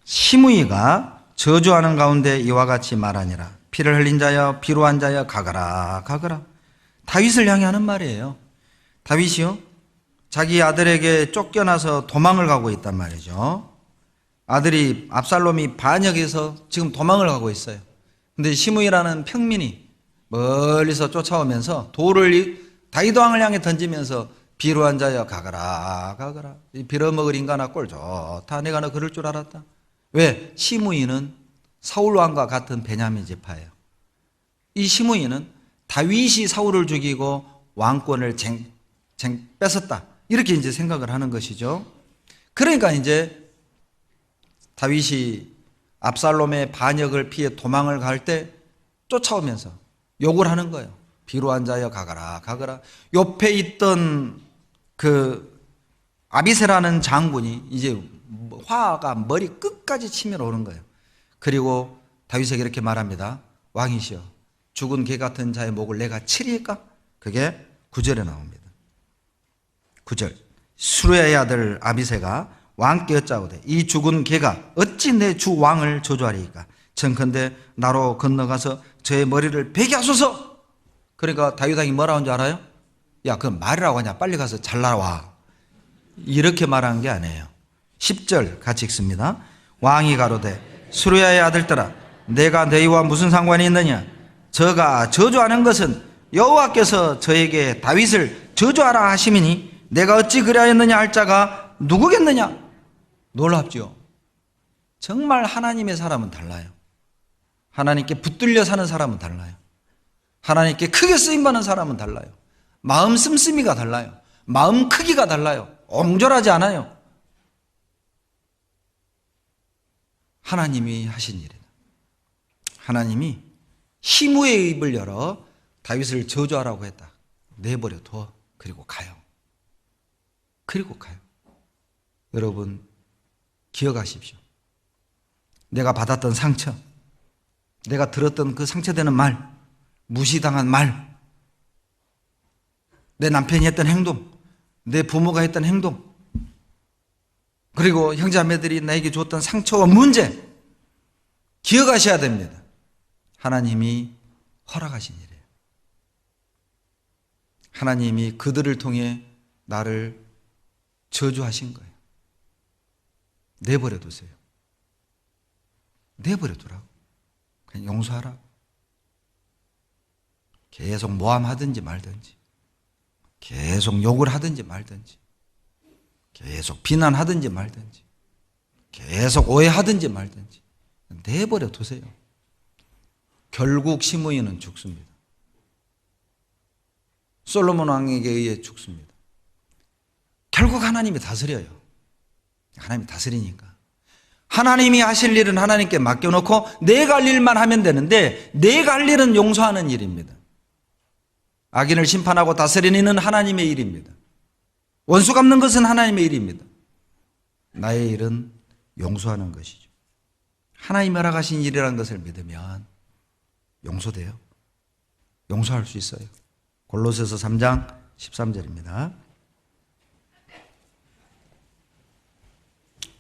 시므이가 저주하는 가운데 이와 같이 말하니라. 피를 흘린 자여 피로한 자여 가거라 가거라. 다윗을 향해 하는 말이에요. 다윗이요, 자기 아들에게 쫓겨나서 도망을 가고 있단 말이죠. 아들이 압살롬이 반역해서 지금 도망을 가고 있어요. 근데 시므이라는 평민이 멀리서 쫓아오면서 돌을 다윗 왕을 향해 던지면서 비루한 자여 가거라 가거라. 빌어먹을 인간아 꼴 좋다. 내가 너 그럴 줄 알았다. 왜? 시므이는 사울 왕과 같은 베냐민 지파예요. 이 시므이는 다윗이 사울을 죽이고 왕권을 뺏었다, 이렇게 이제 생각을 하는 것이죠. 그러니까 이제 다윗이 압살롬의 반역을 피해 도망을 갈 때 쫓아오면서 욕을 하는 거예요. 비루한 자여 가거라 가거라. 옆에 있던 그 아비새라는 장군이 이제 화가 머리 끝까지 치밀어 오는 거예요. 그리고 다윗에게 이렇게 말합니다. 왕이시여, 죽은 개 같은 자의 목을 내가 치리까? 그게 9절에 나옵니다. 9절. 수르야의 아들 아비새가 왕께 여짜오되 이 죽은 개가 어찌 내 주 왕을 저주하리이까? 청컨대 나로 건너가서 저의 머리를 베게 하소서. 그러니까 다윗 왕이 뭐라고 한 줄 알아요? 야, 그건 말이라고 하냐? 빨리 가서 잘라와. 이렇게 말한 게 아니에요. 10절 같이 읽습니다. 왕이 가로되 수르야의 아들들아, 내가 너희와 무슨 상관이 있느냐? 저가 저주하는 것은 여호와께서 저에게 다윗을 저주하라 하심이니 내가 어찌 그리하였느냐 할 자가 누구겠느냐? 놀랍죠? 정말 하나님의 사람은 달라요. 하나님께 붙들려 사는 사람은 달라요. 하나님께 크게 쓰임받는 사람은 달라요. 마음 씀씀이가 달라요. 마음 크기가 달라요. 옹졸하지 않아요. 하나님이 하신 일이다. 하나님이 시므의 입을 열어 다윗을 저주하라고 했다. 내버려 둬. 그리고 가요. 그리고 가요. 여러분 기억하십시오. 내가 받았던 상처, 내가 들었던 그 상처되는 말, 무시당한 말, 내 남편이 했던 행동, 내 부모가 했던 행동, 그리고 형제자매들이 나에게 줬던 상처와 문제, 기억하셔야 됩니다. 하나님이 허락하신 일이에요. 하나님이 그들을 통해 나를 저주하신 거예요. 내버려 두세요. 내버려 두라고. 그냥 용서하라고. 계속 모함하든지 말든지, 계속 욕을 하든지 말든지, 계속 비난하든지 말든지, 계속 오해하든지 말든지 내버려 두세요. 결국 시므이는 죽습니다. 솔로몬 왕에게 의해 죽습니다. 결국 하나님이 다스려요. 하나님이 다스리니까. 하나님이 하실 일은 하나님께 맡겨놓고 내가 할 일만 하면 되는데, 내가 할 일은 용서하는 일입니다. 악인을 심판하고 다스리는 일은 하나님의 일입니다. 원수 갚는 것은 하나님의 일입니다. 나의 일은 용서하는 것이죠. 하나님이 허락하신 일이라는 것을 믿으면 용서돼요. 용서할 수 있어요. 골로새서 3장 13절입니다.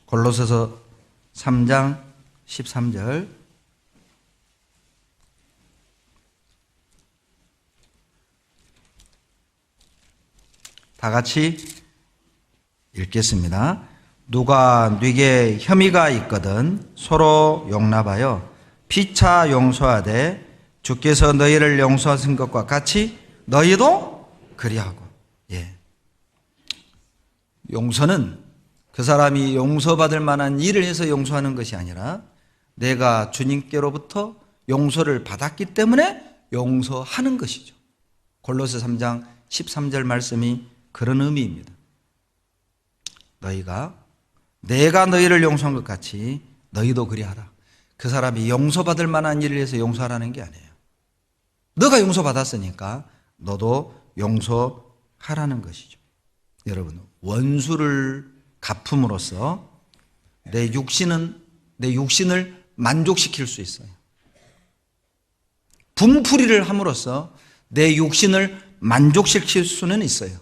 골로새서 3장 13절. 다 같이 읽겠습니다. 누가 네게 혐의가 있거든 서로 용납하여 피차 용서하되 주께서 너희를 용서하신 것과 같이 너희도 그리하고. 예. 용서는 그 사람이 용서받을 만한 일을 해서 용서하는 것이 아니라 내가 주님께로부터 용서를 받았기 때문에 용서하는 것이죠. 골로새 3장 13절 말씀이 그런 의미입니다. 너희가 내가 너희를 용서한 것 같이 너희도 그리하라. 그 사람이 용서받을 만한 일을 해서 용서하라는 게 아니에요. 너가 용서받았으니까 너도 용서하라는 것이죠. 여러분, 원수를 갚음으로써 내 육신을 만족시킬 수 있어요. 분풀이를 함으로써 내 육신을 만족시킬 수는 있어요.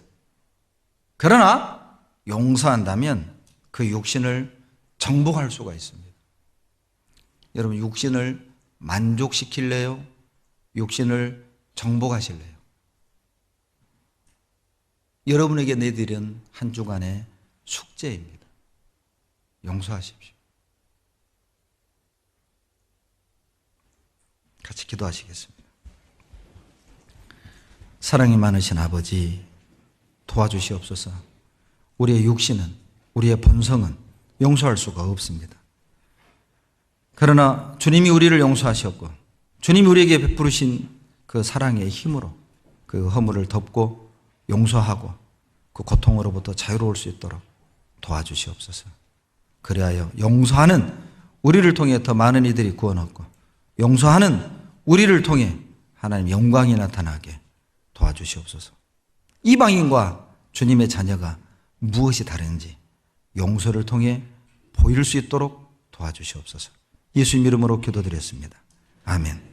그러나 용서한다면 그 육신을 정복할 수가 있습니다. 여러분, 육신을 만족시킬래요? 육신을 정복하실래요? 여러분에게 내드린 한 주간의 숙제입니다. 용서하십시오. 같이 기도하시겠습니다. 사랑이 많으신 아버지, 도와주시옵소서. 우리의 육신은, 우리의 본성은 용서할 수가 없습니다. 그러나 주님이 우리를 용서하셨고 주님이 우리에게 베푸신 그 사랑의 힘으로 그 허물을 덮고 용서하고 그 고통으로부터 자유로울 수 있도록 도와주시옵소서. 그리하여 용서하는 우리를 통해 더 많은 이들이 구원 얻고 용서하는 우리를 통해 하나님 영광이 나타나게 도와주시옵소서. 이방인과 주님의 자녀가 무엇이 다른지 용서를 통해 보일 수 있도록 도와주시옵소서. 예수님 이름으로 기도드렸습니다. 아멘.